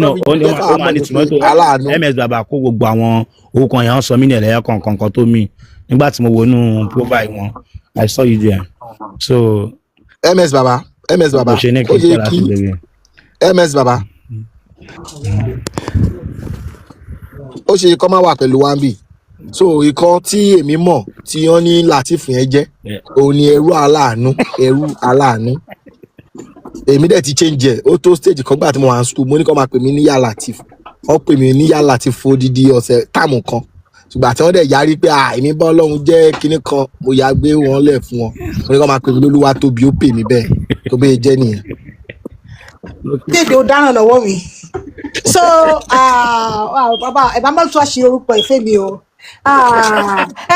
no ó máa ní tìmọ́tò ms baba kó gbogbo àwọn orúkọ yẹn sọ mí ní ẹ̀lẹ́yà kankan tó mi nígbà tí mo wo inú profile wọn I saw you there so ms baba ó yẹ kí ms baba ó ṣe kọ́ máa wà pẹ̀lú wambi so ikọ̀ tí èmi mọ̀ tí wọ́n ní Latif yẹn jẹ́ òun ni ẹrú aláàánú èmi dẹ̀ ti change ẹ̀ ó tó stage kan gbà tí mo wà ní school mo ní kó máa pè mí ní Yá Latif wọ́n pè mí ní Yá Latif fódìdí ọ̀sẹ̀ táàmù kan ṣùgbọ́n àti wọ́n dẹ̀ yarí pé èmi bá Ọlọ́run jẹ́ kinní kan mo yà gbé wọn lẹ̀ fún wọn mo ní kó máa pè mí lólúwa tóbi ó pè mí bẹ́ẹ̀ tó bẹ́ẹ̀ jẹ́ nìyẹn. kéde ó dáná lọ́wọ́ mi so bàbá ẹ̀ bá mọ́ tó àṣírí orúkọ ìfẹ́ mi o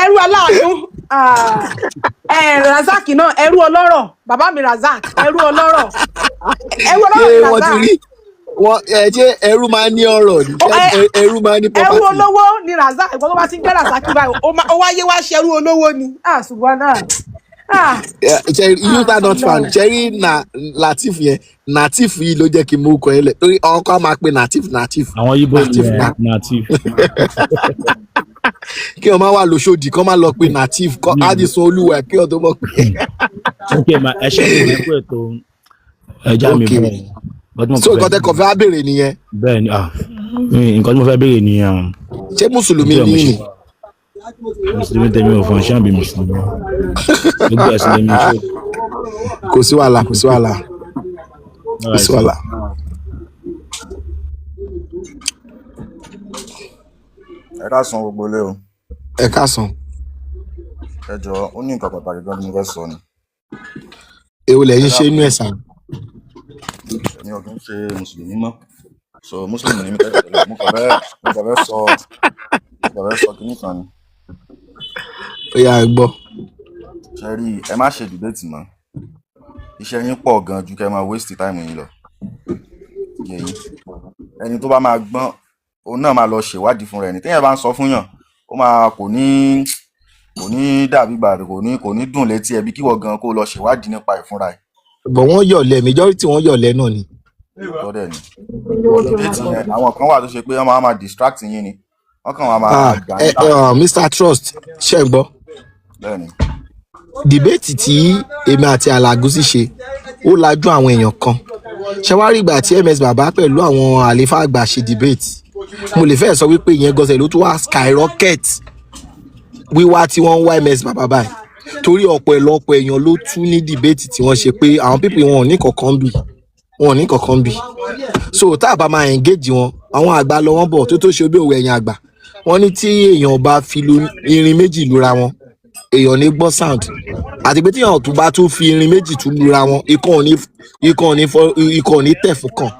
ẹrú aláàánú Razak náà ẹrú ọlọ́rọ̀ bàbá mi Razak ẹrú ọlọ́rọ̀ ni Razak wọ́n ṣe ẹrú máa ní ọ̀rọ̀ ni ẹrú máa ní property ẹrú olówó ni Razak ìgbọ́n tó bá ti ń gbé Razak báyìí ó wáyé wá ṣẹrú olówó ni ṣùgbọ́n náà you are not fan cherry na Latif yẹn Natif yìí ló jẹ́ kí n mú kọ ẹ lẹ̀ torí àwọn kan máa pe Natif àwọn Igbo Natif kí wọ́n máa wà lóṣòdì kí wọ́n máa lọ pe Natif kọ́ Addison Olúwa kí wọ́n tó mọ̀ pé. ok ma ẹ ṣe é kú ètò ẹja mi bọ̀ so nǹkan tẹ́ kọ̀ fẹ́ béèrè nìyẹn. bẹ́ẹ̀ ni nǹkan tí mo fẹ́ béèrè nìyẹn. ṣé mùsùlùmí ni Musulumi tẹ̀mí ò fún ṣáà bí Musulumi gbogbo ẹ̀sìn lèmi ṣe. kò sí wàhálà ẹ káàsán gbogbo ilé o. ẹ káàsán. ẹ jọ̀ọ́ ó ní nǹkan pàtàkì gan ni mo fẹ́ sọ ni. èwo lẹ́yìn ṣe inú ẹ̀sán. èmi ò kí ń ṣe mùsùlùmí mọ́ so mùsùlùmí ni mi tẹ́lẹ̀ mo kàn fẹ́ sọ kinní kan ni. ó yá ẹ gbọ́. ṣe rí ẹ má ṣe dìbẹ́tì mọ́ iṣẹ́ yín pọ̀ gan ju kẹ́ máa waste time yín lọ. ẹni tó bá máa gbọ́n òun náà máa lọ ṣèwádìí fún rẹ̀ ní téèyàn bá ń sọ fún yàn ó máa kò ní dàbí gbà kò ní dùn létí ẹbí kíwọ gan kó lọ ṣèwádìí nípa ìfúnra ẹ̀. bọ̀ wọ́n yọ̀lẹ̀ majority wọ́n yọ̀lẹ̀ náà ni. tọ́dẹ̀ ni debate yẹn àwọn kan wà tó ṣe pé wọ́n máa distract yín ni wọ́n kàn máa gbà ń ta. Mr. Trust ṣe ń gbọ́. bẹ́ẹ̀ni. debate tí èmi àti Alagusi ṣe ó lajú àwọn èèyàn kan ṣe wá rí ìgbà tí ms baba pẹ̀lú àwọn àlefa àgbà ṣe debate mo lè fẹ́ sọ wípé ìyẹn gọ́sẹ̀ ló tún wá skyrocket wíwá tí wọ́n ń wá ms baba báyìí torí ọ̀pọ̀lọpọ̀ èèyàn ló tún ní debate tí wọ́n ṣe pé àwọn pípì wọn ò ní kankan bì so tá a bá máa engage wọn àwọn àgbà lọ wọn bọ̀ tó ṣe bí òwe ẹ̀yìn àgbà wọ́n ní tí èèyàn bá fi irin méjì lura wọn èèyàn ní gbọ́ sound àti pé tí èèyàn tó bá tún fi irin méjì tún lura wọn ikọ̀ ní tẹ̀ fún kàn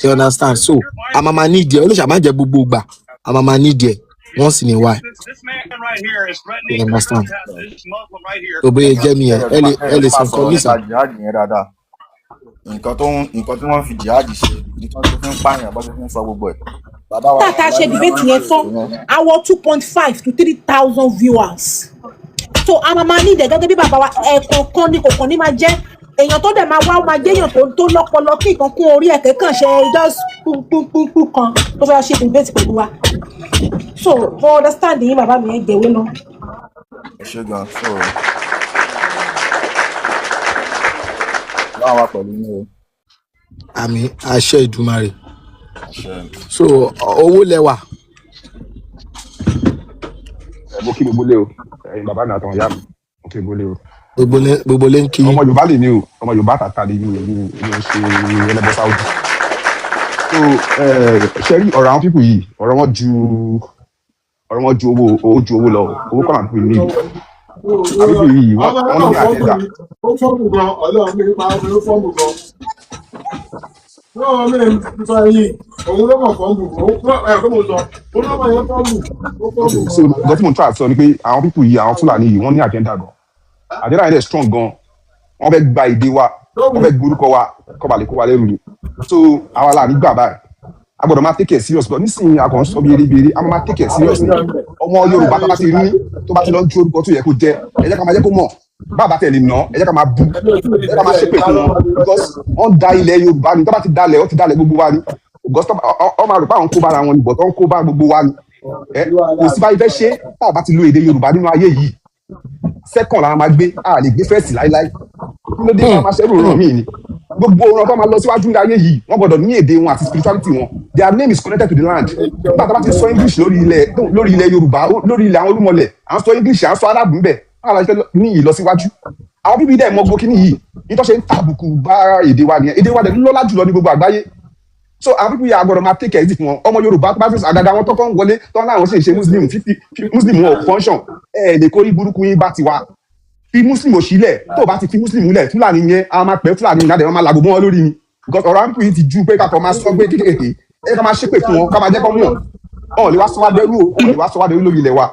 you understand so a máa ní ìdí ẹ̀ olóṣà máa jẹ gbogbo ìgbà a máa ní ìdí ẹ̀ wọ́n sì ní wá you understand òbí jẹ́ mi ẹ̀ ẹ lè sọ nǹkan nísà. nǹkan tí wọ́n fi jihadi ṣe nǹkan tó fi ń pààyàn bó ṣe fi ń sọ gbogbo ẹ̀. tàtà ṣe debate yẹn tán àwọn 2.5 to 3,000 viewers so a máa ní ìdẹ̀ gẹ́gẹ́ bí bàbá wa ẹ̀ẹ̀kọ̀ọ̀kan ní kòkàn ní máa jẹ́ èèyàn tó dẹ̀ máa wá máa jẹ́ èèyàn tó lọ́pọlọ kí nǹkan kún orí ẹ̀kẹ́ kàn ṣe just púpúpúpú kan tó fẹ́ ṣe debate pẹ̀lú wa so for understand yín bàbá mi ẹ̀ jẹ̀wé lọ. ẹ ṣe gan so láwọn pẹ̀lú ní o. àmì àṣẹ Ìdùmarè so owó lẹwà. mo kí gbogbo lé o bàbá mi àtàwọn ìyá mi mo kí gbogbo lé o. gbogbo lé ń kí. ọmọ Yorùbá lè ní o ọmọ Yorùbá tàtà lè ní o ní ṣe ẹlẹ́bọ Saudi. so ṣe rí ọ̀rọ̀ àwọn pípù yìí ọ̀rọ̀ wọn ju owó lọ owó kọ́ làwọn pípù yìí níbi. àwọn pípù yìí wọ́n ní àjẹ́dà. ó fọ́ọ̀mù gan ọlọ́run mi nípa ó fọ́ọ̀mù gan. wọ́n mi sọ yìí òun ló mọ̀ fọ́ọ̀mù kó mo sọ ó lọ́mọ yẹn fọ́ọ̀mù. so nǹkan tí mo ń try sọ ni pé àwọn pípù yìí àwọn Fúlàní yìí wọ́n ní àjẹ́dà gan. àjẹ́dà yẹn dẹ̀ strong gan wọ́n fẹ́ gba èdè wa wọ́n fẹ́ gborúkọ wa kọ́balẹ̀ kó wa lẹ́rù ni so àwa là nígbà báyìí a gbọ́dọ̀ máa take it serious but nísìnyí a kàn ń sọ bí eré a máa take it serious ni ọmọ Yorùbá tó bá ti rí tó bá ti lọ ń ju orúkọ tó yẹ kó jẹ ẹ jẹ́ ká máa jẹ́ kó mọ̀ bàbá tẹ̀lé ná ẹ jẹ́ ká máa bú ẹ jẹ́ ká máa ṣépè fún wọn because wọ́n da ilẹ̀ Yorùbá ni tó bá ti dalẹ̀ ó ti dalẹ̀ gbogbo wa ni gọ́sítọ́ ọmọ àrùpá àwọn kó bára wọn ni bọ̀tọ́ ń kó bá gbogbo wa ni kò sí báyìí fẹ́ ṣe tá a bá ti lo èdè Yorùbá nínú ayé yìí second la máa gbé a lè gbé first láíláí kí ló dé ká máa ṣẹ́rù ràn mí ni gbogbo ọ̀rọ̀ tó máa lọ síwájú ní ayé yìí wọ́n gbọ́dọ̀ ní èdè wọn àti spirituality wọn their name is connected to the land nígbà tó bá ti sọ English lórí ilẹ̀ Yorùbá lórí ilẹ̀ àwọn olúmọlẹ̀ à ń sọ English à ń sọ Arab ńbẹ̀ àwọn aláṣẹ ní ìlọsíwájú àwọn bíbí dẹ̀ mọ gbókínì yìí nítorí ṣe ń tàbùkù bá èdè wa nìyẹn èdè wa dẹ̀ lọ́lá jùlọ ní gbogbo àgbáyé so àwọn pípọ̀ yà gbọ́dọ̀ máa take care fún wọn ọmọ Yorùbá tó bá fi àgàgà wọn tọ́kọ́ ń wọlé tọ́ láwọn ṣe ń ṣe Muslim wọn ò function lè kórí burúkú yín bá ti wá fi Muslim ò sílẹ̀ tó bá ti fi Muslim lẹ̀ Fúlàní yẹn a máa pẹ́ Fúlàní ìyá wọn máa làgò mọ́ wọn lórí ni because ọ̀rọ̀ àǹkù yìí ti ju pé káàkiri máa sọ pé kékeré ká máa ṣépè fún wọn ká máa jẹ́ kọ́ mọ̀ ọ̀ lè wá sọ wá dẹ́rù ò lè wá sọ wá dẹ́rù lórí ilẹ̀ wa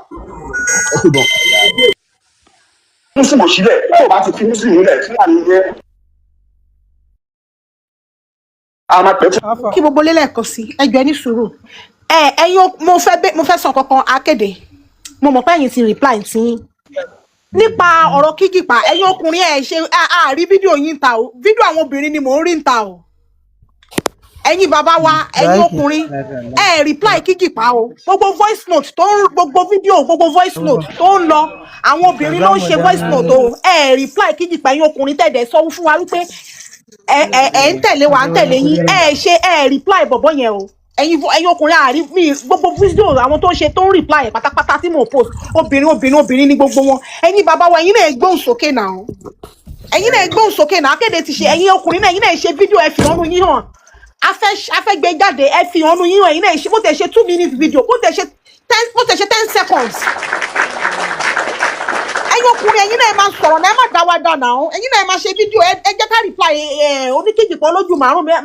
ẹ tó gan. Muslim ò sílẹ̀ tó bá ti fi Muslim lẹ̀ Fúlàní yẹn kí gbogbo lélẹ̀ kan sí ẹjọ́ ní sùúrù ẹ̀yin mo fẹ́ sọ kankan akéde mo mọ̀ pé ẹ̀yin ti reply tí nípa ọ̀rọ̀ kíkìpá ẹ̀yin ọkùnrin ṣe àárí fídíò yín ta o fídíò àwọn obìnrin ni mò ń rí ń ta o ẹ̀yin bàbá wa ẹ̀yin ọkùnrin reply kíkìpá o gbogbo voice note tó ń gbogbo fídíò gbogbo voice note tó ń lọ àwọn obìnrin ló ń ṣe voice note o reply kíkìpá ẹ̀yin ọkùnrin tẹ̀dẹ̀ sọ fún wa wípé ẹ ń tẹ̀lé wa ń tẹ̀lé yín reply bọ̀bọ̀ yẹn o ẹ̀yin ọkùnrin àárí mi gbogbo fídíò àwọn tó ń ṣe tó ń reply pátápátá tí mo post obìnrin ní gbogbo wọn ẹ̀yin bàbá wa ẹ̀yin náà gbóhùn sókè náà ẹ̀yin náà gbóhùn sókè náà akéde ti ṣe ẹ̀yin ọkùnrin náà ẹ̀yin náà ṣe fídíò ẹ fi ọrùn yín hàn afẹ́gbé jáde ẹ fi ọrùn yín hàn ẹ̀yin náà ṣe bó tẹ̀ ṣe 2 minute video bó tẹ̀ ṣe 10 seconds ẹ̀yin ọkùnrin ẹ̀yin náà máa sọ̀rọ̀ náà ẹ má dá wa dá náà ẹ̀yin náà máa ṣe fídíò ẹ jẹ́ ká reply oníkejì kan lójú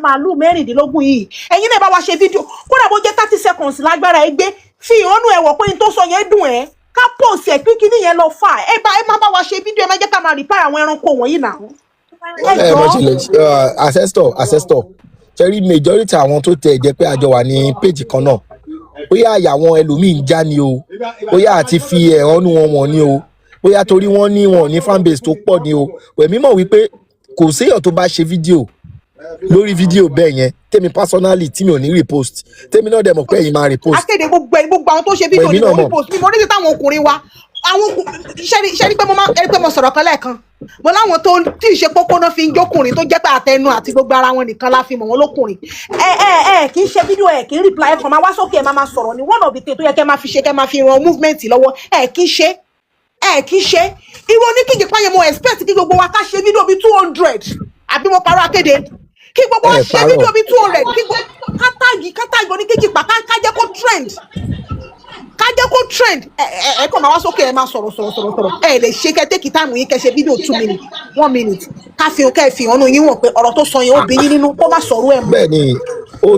màálù mẹ́rìndínlógún yìí ẹ̀yin náà bá wa ṣe fídíò kódà bó jẹ́ 30 seconds lágbára ẹ gbé fi ìhónú ẹ wọ̀ pé n tó sọ yẹn dùn ẹ́ ká post ẹ̀ kí kíní yẹn lọ fà ẹ má bá wa ṣe fídíò ẹ má jẹ́ ká máa reply àwọn ẹranko wọ̀nyí náà. ancestor ṣẹ́rí majority àwọn tó tẹ̀ jẹ́ pé àjọ wà ní péjì kan náà bóyá àyà àwọn ẹlòmíín já ni o bóyá àti fi ẹ̀hónú wọn wọ̀n ni o bóyá torí wọn ní fanbase tó pọ̀ ni o wẹ̀mí mọ̀ wípé kò séèyàn tó bá ṣe fídíò lórí fídíò bẹ́ẹ̀ yẹn tèmi personally tí mi ò ní repost tèmi náà dẹ̀ mọ̀ pé ẹ̀yin máa repost. akéde gbogbo àwọn tó ṣe fídíò ní mo repost mi mo ní ti táwọn ọkùnrin wa àwọn ṣẹ́ni pé mo sọ̀rọ̀ kan lẹ́ẹ̀kan mo láwọn tó tí ì ṣe kókó náà fi ń jókùnrin tó jẹ́ pé àtẹnu àti gbogbo ara wọn nìkan la fi mọ̀ wọn lókùnrin kì í ṣe fídíò kì í reply kan máa wá sókè ẹ máa sọ̀rọ̀ ní one of the things tó yẹ kẹ́ máa fi ṣe kẹ́ máa fi ran movement lọ́wọ́ kì í ṣe irú oníkìjì páyẹ mo expect kí gbogbo wa ká ṣe fídíò bíi 200 àbí mo parọ́ akéde kí gbogbo wa ṣe fídíò bíi 200 kí kátàgì oníkìjì pa ká jẹ́ kó trend ẹ kàn máa wá sókè ẹ máa sọ̀rọ̀ ẹ lè ṣe kẹ́ take time yín kẹ́ ṣe fídíò 2 minutes 1 minute ká fi ọ̀nà yín wọ̀n pé ọ̀rọ̀ tó sọ yẹn ó bí yín nínú kó má sọ̀rọ̀ ẹ̀ mọ́. bẹ́ẹ̀ni kò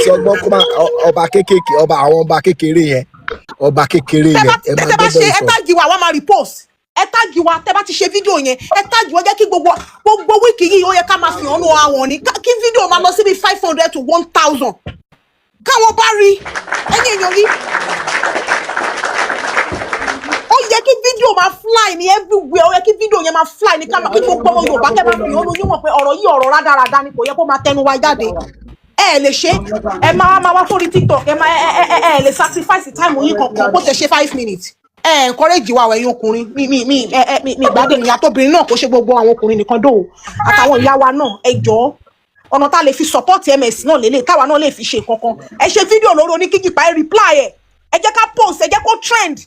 sí ọgbọ́n kó má àwọn ọba kékeré yẹn ẹ máa gbọ́dọ̀ sọ. ẹ táàgì wa máa repost ẹ táàgì wa tẹ bá ti ṣe fídíò yẹn ẹ táàgì wa jẹ́ kí gbogbo wíìkì yìí ó yẹ ká máa fi hàn àwọn ní kí fídíò máa lọ síbi 500 to 1000 káwọn bá rí ẹ̀yin èèyàn rí ó yẹ kí fídíò máa fly ní everywhere ó yẹ kí fídíò yẹn máa fly ní káàmà kí gbogbo ọmọ Yorùbá kẹ́ máa fi hàn yín mọ̀ pé ọ̀rọ̀ yìí ọ̀rọ̀ rádaràda ni kò yẹ kó máa tẹnu wa jáde ẹ lè ṣe ẹ máa wá sórí TikTok ẹ lè sacrifice time yín kankan kó tẹ ṣe 5 minutes encourage wa ẹ̀yin ọkùnrin mi gbádùn ìyá tóbìnrin náà kó ṣe gbogbo àwọn ọkùnrin nìkan dò àtàwọn ìyá wa náà ẹ jọ̀ọ́ ọ̀nà tá a lè fi support MS náà lélẹ̀ táwa náà lè fi ṣe kankan ẹ ṣe fídíò lórí oníkíkìpá ẹ reply ẹ jẹ́ ká post ẹ jẹ́ kó trend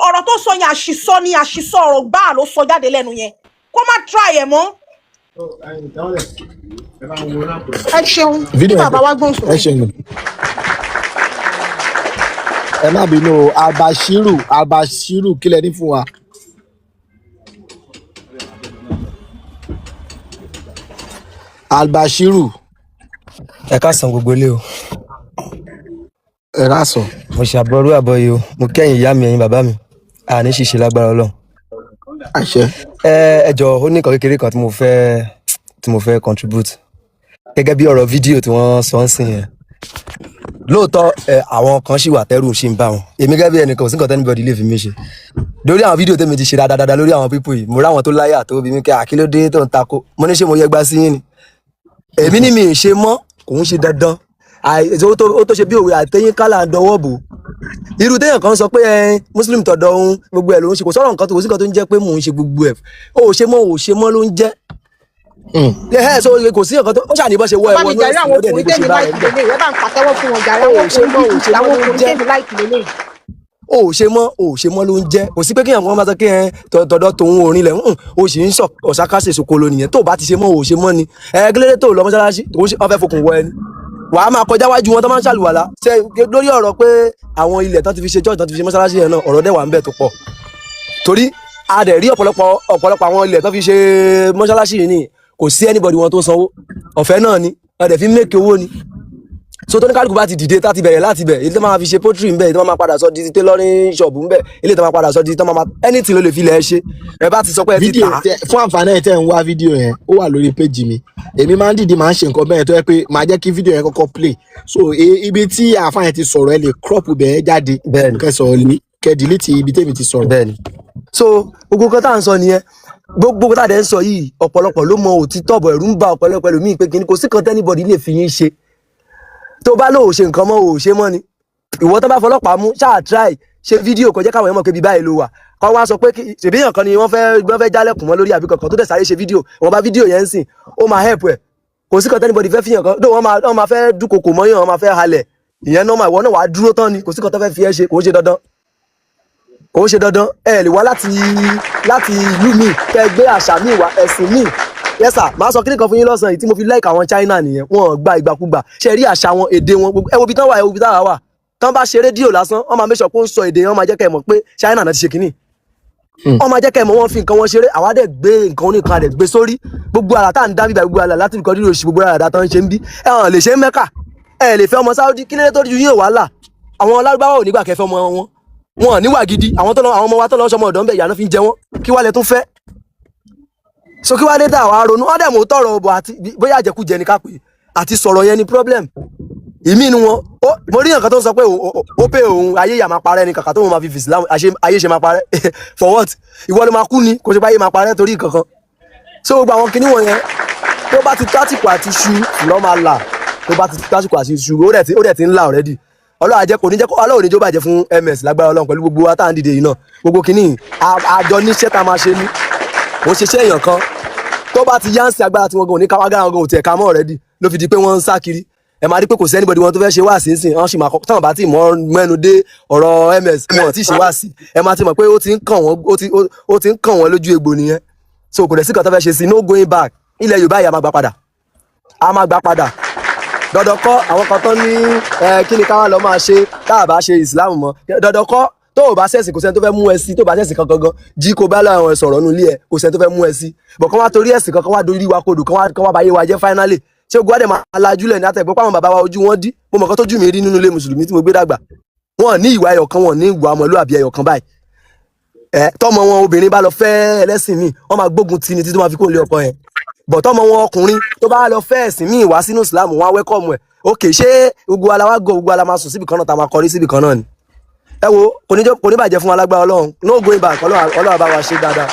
ọ̀rọ̀ tó sọ yẹn àṣìsọ ọ̀rọ̀ gbáà ló sọ jáde lẹ́nu yẹn kó má try ẹ̀ mọ́. ẹ ṣeun bí bàbá wa gbọ́n sọ. ẹ ṣeun ẹ má bínú Albashiru kílẹ̀ ní fún wa. Albashiru. ẹ káàsán gbogbo ilé o. ẹ káàsán. mo ṣe àbọrú àbọyè o mo kẹ́yìn ìyá mi ẹ̀yin bàbá mi àní ṣìṣe lágbára Ọlọ́run. àṣẹ. ẹ jọ̀ọ́ ó ní nǹkan kékeré kan tí mo fẹ́ contribute gẹ́gẹ́ bí ọ̀rọ̀ fídíò tí wọ́n sọ ń sìn yẹn. lóòótọ́ àwọn kan ṣì wà tẹ́rù ṣì ń bá wọn èmi gẹ́gẹ́ bí ẹnìkan ò sí nǹkan tẹ́nibọ̀dì lè fi mí ṣe lórí àwọn fídíò tèmi ti ṣe dáadáa lórí àwọn pípò yìí mo ráwọn tó láyà tó bí mi kẹ́ àkílódé tó ń tako mo ní ṣe mo yẹ gbá sí yín ni èmi ní mi ì ṣe mọ́ kò ń ṣe dandan ó tó ṣe bí òwe àtẹ̀yìn kálá dọwọ́ bò irú téèyàn kan sọ pé muslim tọ̀dọ̀ òun gbogbo ẹ̀ ló ń ṣe kò sọ̀rọ̀ nǹkan tó ń jẹ́ pé mò ń ṣe gbogbo ẹ̀ ó ṣe mọ́ ló ń jẹ́ so kò sí nǹkan tó ó ṣàní bọ́ ṣe wọ ẹ̀wọ̀n ní ọ̀sìn ló dẹ̀ ní bó ṣe bá rẹ̀ ń bẹ̀. ẹ bá ń pàtẹ́wọ́ fún wọn jàre àwọn ọkùnrin tèmi láìkì lélẹ̀. ó ṣe mọ́ ló ń jẹ́ kò sí pé kéèyàn kan máa sọ pé tọ̀dọ̀ tòun orin lẹ̀ ó sì ń sọ ọ̀sákásẹ̀ sokolo nìyẹn tó bá ti ṣe mọ́ ó ṣe mọ́ ni gílódé tó lọ mọ́ṣáláṣí tó ń fẹ́ fokùn wọ ẹni wàá máa kọjá wájú wọn tó máa ń ṣàlùwàlá ṣe lórí ọ̀rọ̀ pé àwọn ilẹ̀ tán ti fi ṣe church tán ti fi ṣe mọ́ṣáláṣí yẹn náà ọ̀rọ̀ dẹ̀ wà ń bẹ̀ tó pọ̀ torí a dẹ̀ rí ọ̀pọ̀lọpọ̀ àwọn ilẹ̀ tán fi ṣe mọ́ṣáláṣí yìí ni kò sí anybody wọn tó sanwó ọ̀fẹ́ náà ni a dẹ̀ fi ń mẹ́kẹ̀ owó ni so tó ní kálukú bá ti dìde tá ti bẹ̀rẹ̀ láti bẹ̀ ilé tó máa fi ṣe poultry ń bẹ̀ ilé tó máa padà sọ di tailoring shop ń bẹ̀ ilé tó máa padà sọ di tó máa anything ló lè fi lẹ̀ ṣe ẹ bá ti sọ pé ẹ ti tà. fún àǹfààní ẹ̀ tẹ́ ń wá fídíò yẹn ó wà lórí péjì mi èmi máa ń dìde máa ń ṣe nǹkan bẹ́ẹ̀ tó yẹ pé máa jẹ́ kí fídíò yẹn kọ́kọ́ play so ibi tí àáfàá yẹn ti sọ̀rọ̀ ẹ lè crop bẹ́ẹ̀ jáde kẹsàn-án kẹ delete ibi tẹ́mi ti sọ̀rọ̀. bẹ́ẹ̀ni so gbogbo kan tá à ń sọ nìyẹn gbogbo tá à dẹ̀ ń sọ yìí ọ̀pọ̀lọpọ̀ ló mọ òtítọ́ bọ̀ ẹ̀rù ń ba ọ̀pọ̀lọpọ̀ ẹlòmíì pé kìíní kò sí kan tẹ́nibọ̀dì lè fi yín ṣe tó bá lóò ṣe nǹkan mọ́ ò ṣe mọ́ ni ìwọ tó bá fọlọ́pàá mú ṣáà try ṣe fídíò kọjá káwọn èèyàn mọ̀ pé bí báyìí ló wà kọ́ wá sọ pé ṣèbíyàn kan ni wọ́n fẹ́ jálẹ̀kùn mọ́ lórí àbí kankan tó dẹ̀ sáré ṣe fídíò wọ́n bá fídíò yẹn ń sìn ó máa help ẹ̀ kò sí kan tẹ́nibọ̀dì fẹ́ fihàn kan wọ́n máa fẹ́ dúnkokò mọ́yàn wọ́n máa fẹ́ halẹ̀ ìyẹn náà ìwọ náà wàá dúró tán ni kò sí kan tó fẹ́ fi ẹ́ ṣe kò ń ṣe dandan ẹ lè wá láti ìlú mi kẹ gbé àṣà mi wá ẹ̀sìn mi yes sir máa sọ kíní kan fún yín lọ́sàn-án yìí tí mo fi like àwọn China nìyẹn wọn gba ìgbàkúgbà ṣe rí àṣà wọn èdè wọn gbogbo ẹ wo ibi tán wà ẹ wo ibi táwa wà tán bá ṣe rédíò lásán wọn máa make sure pé ó ń sọ èdè wọn máa jẹ́ kẹ́ ẹ mọ̀ pé China náà ti ṣe kíní wọn máa jẹ́ kẹ́ ẹ mọ̀ wọn fi nǹkan wọn ṣeré àwa dẹ̀ gbé nǹkan oníkan àdẹ̀ gbé sórí gbogbo àrà tá à ń dá bíbá gbogbo àrà láti nǹkan dídò sí gbogbo àrà tán ń ṣe ń bí ẹ hàn lè ṣe Mẹ́kà ẹ lè fẹ́ ọmọ Saudi kí lóde tó ju yín wàhálà àwọn Lárúbáwá ò nígbà kẹfẹ́ ọmọ wọn níwà gidi àwọn ọmọ wa tó lọ sọmọ ọ̀dọ́ ń bẹ ìyànà fi ń jẹ wọn kí wá lẹ tún fẹ́ so kí wá dé tá àwa ronú ọdẹ mò ń tọrọ ọbọ àti bóyá àjẹkújẹ ni ká pè àti sọ̀rọ̀ yẹn ni problem ìmí inú wọn mo rí nǹkan tó ń sọ pé ó pé òun ayé yà máa parẹ́ ni kàkà tó wọn máa fi Islam ayé ṣe máa parẹ́ for what ìwọ ló máa kú ni kò ṣe pé ayé máa parẹ́ torí kankan so gbogbo àwọn kinní wọn yẹn tó bá ti tásìkò àti ṣu lọ́ máa là tó bá ti tásìkò àti ṣu ó dẹ̀ ti ń là already ọlọ́run àjẹ kò ní jẹ́ kó ọlọ́run níjó bàjẹ́ fún ms lágbára ọlọ́run pẹ̀lú gbogbo wa tá à ń dìde yìí náà gbogbo kìíní àjọ níṣẹ́ tá a máa ṣe ní kò ṣeṣẹ́ èèyàn kan tó bá ti yáǹsì agbára tí wọ́n gan òní káwá gára gan òtí ẹ̀ka mọ́ already ló fi di pé wọ́n ń sá kiri ẹ máa rí pé kò sí anybody wọn tó fẹ́ ṣe wá sí nsìn wọ́n sì máa tán bá ti mẹ́nu dé ọ̀rọ̀ ms wọn ti ṣe wá sí ẹ máa ti mọ̀ pé ó ti ń kàn wọ́n lójú egbò nìyẹn so kò dẹ̀ sí kan tó fẹ́ ṣe sí no going back ilẹ̀ Yorùbá yìí a máa gbà padà dandan kọ́ àwọn kan tán ní kí ni káwọn lọ máa ṣe tá a bá ṣe Islam mọ́ dandan kọ́ tó o bá ṣẹ̀sìn kò sẹ́ni tó fẹ́ mú ẹ sí tó o bá ṣẹ̀sìn kankan gan jí kó bá láwọn sọ̀rọ̀ nù ilé ẹ kò sẹ́ni tó fẹ́ mú ẹ sí bọ̀ kán wá torí ẹ̀sìn kankan wá dorí wa kodò kán wá báyé wa jẹ́ finally ṣé ogun adé máa lajúlẹ̀ ní àtẹ̀gbọ́ pàwọn bàbá wa ojú wọn dí mo mọ̀ kán tójú mi rí nínú ilé mùsùlùmí tí mo gbé dàgbà wọn ní ìwà ẹyọkan wọn ní ìwà ọmọlúwàbí ẹyọkan báyìí tọmọ wọn obìnrin bá lọ fẹ́ ẹlẹ́sìn míì wọn máa gbógun tì ní títí wọn fi kó lé ọkọ yẹn bọ̀ tọmọ wọn ọkùnrin tó bá lọ fẹ́ ẹ̀sìn míì wá sínú Islam wọn á wẹ́kọ̀mù ẹ̀ ok ṣé gbogbo ala wa go gbogbo ala máa sùn síbi kan náà tá a máa kọrí síbi kan náà ni ẹ wo kò ní bàjẹ́ fún alágbára Ọlọ́run no going back Ọlọ́run bá wa ṣe dáadáa.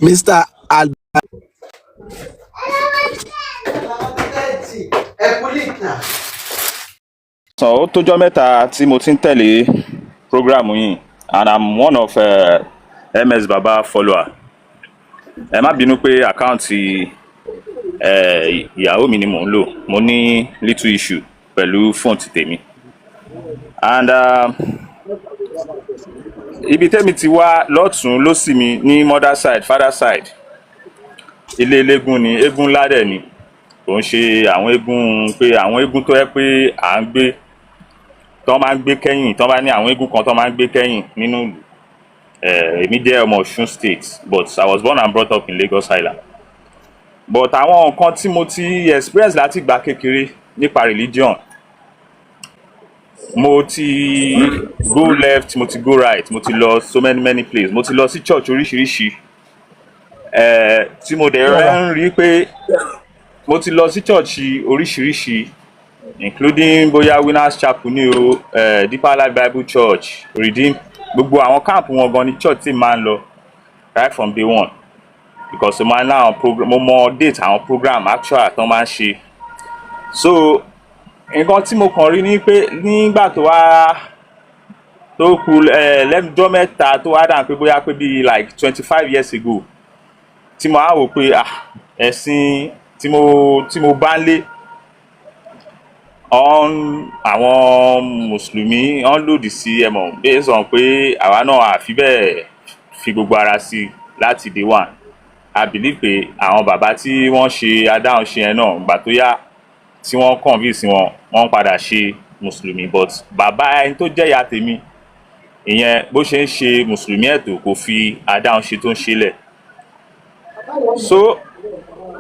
Mr. Albert. So ó tójọ́ mẹ́ta tí mo ti ń tẹ̀lé programu yìí and I'm one of ms baba follower ẹ má bínú pé àkáǹtì ìyàwó mi ni mò ń lò mo ní little issue pẹ̀lú fóònù ti tèmi and ibi tẹ́mi ti wá lọ́tún lósì mi ní mother side father side ilé eléégún ni eégún ńlá dẹ̀ ni kò ń ṣe àwọn eégún pé àwọn eégún tó yẹ pé à ń gbé tọ́ máa ń gbé kẹ́yìn tọ́ bá ní àwọn eégún kan tọ́ máa ń gbé kẹ́yìn nínú ìlú èmi jẹ́ ọmọ Ọ̀ṣun state but I was born and brought up in Lagos Island but àwọn nǹkan tí mo ti experience láti ìgbà kékeré nípa religion mo ti go left mo ti go right mo ti lọ so many places mo ti lọ sí church oríṣiríṣi tí mo dẹ̀ ń rí pé mo ti lọ sí church oríṣiríṣi including bóyá Winners Chapel ní o Deeper Life Bible Church Redeem gbogbo àwọn camp wọn gan ní church tí máa ń lọ right from day one because mo máa ń láwọn program mo mọ date àwọn program actual tó máa ń ṣe so nǹkan tí mo kàn rí ni pé nígbà tó wá tó kù lẹ́nujọ́ mẹ́ta tó wá dà pé bóyá pé bíi like 25 years ago tí mo á wò pé ẹ̀sìn tí mo bá ń lé àwọn mùsùlùmí wọ́n lòdì sí ẹmọ based on pé àwa náà àfi bẹ́ẹ̀ fi gbogbo ara sí láti day one I believe pé àwọn bàbá tí wọ́n ṣe adáhunṣe yẹn náà gbà tó yá tí wọ́n convince wọ́n padà ṣe mùsùlùmí but bàbá ẹni tó jẹ́ ìyá tèmi ìyẹn bó ṣe ń ṣe mùsùlùmí ẹ̀tọ́ kò fi adáhunṣe tó ń ṣe lẹ̀ so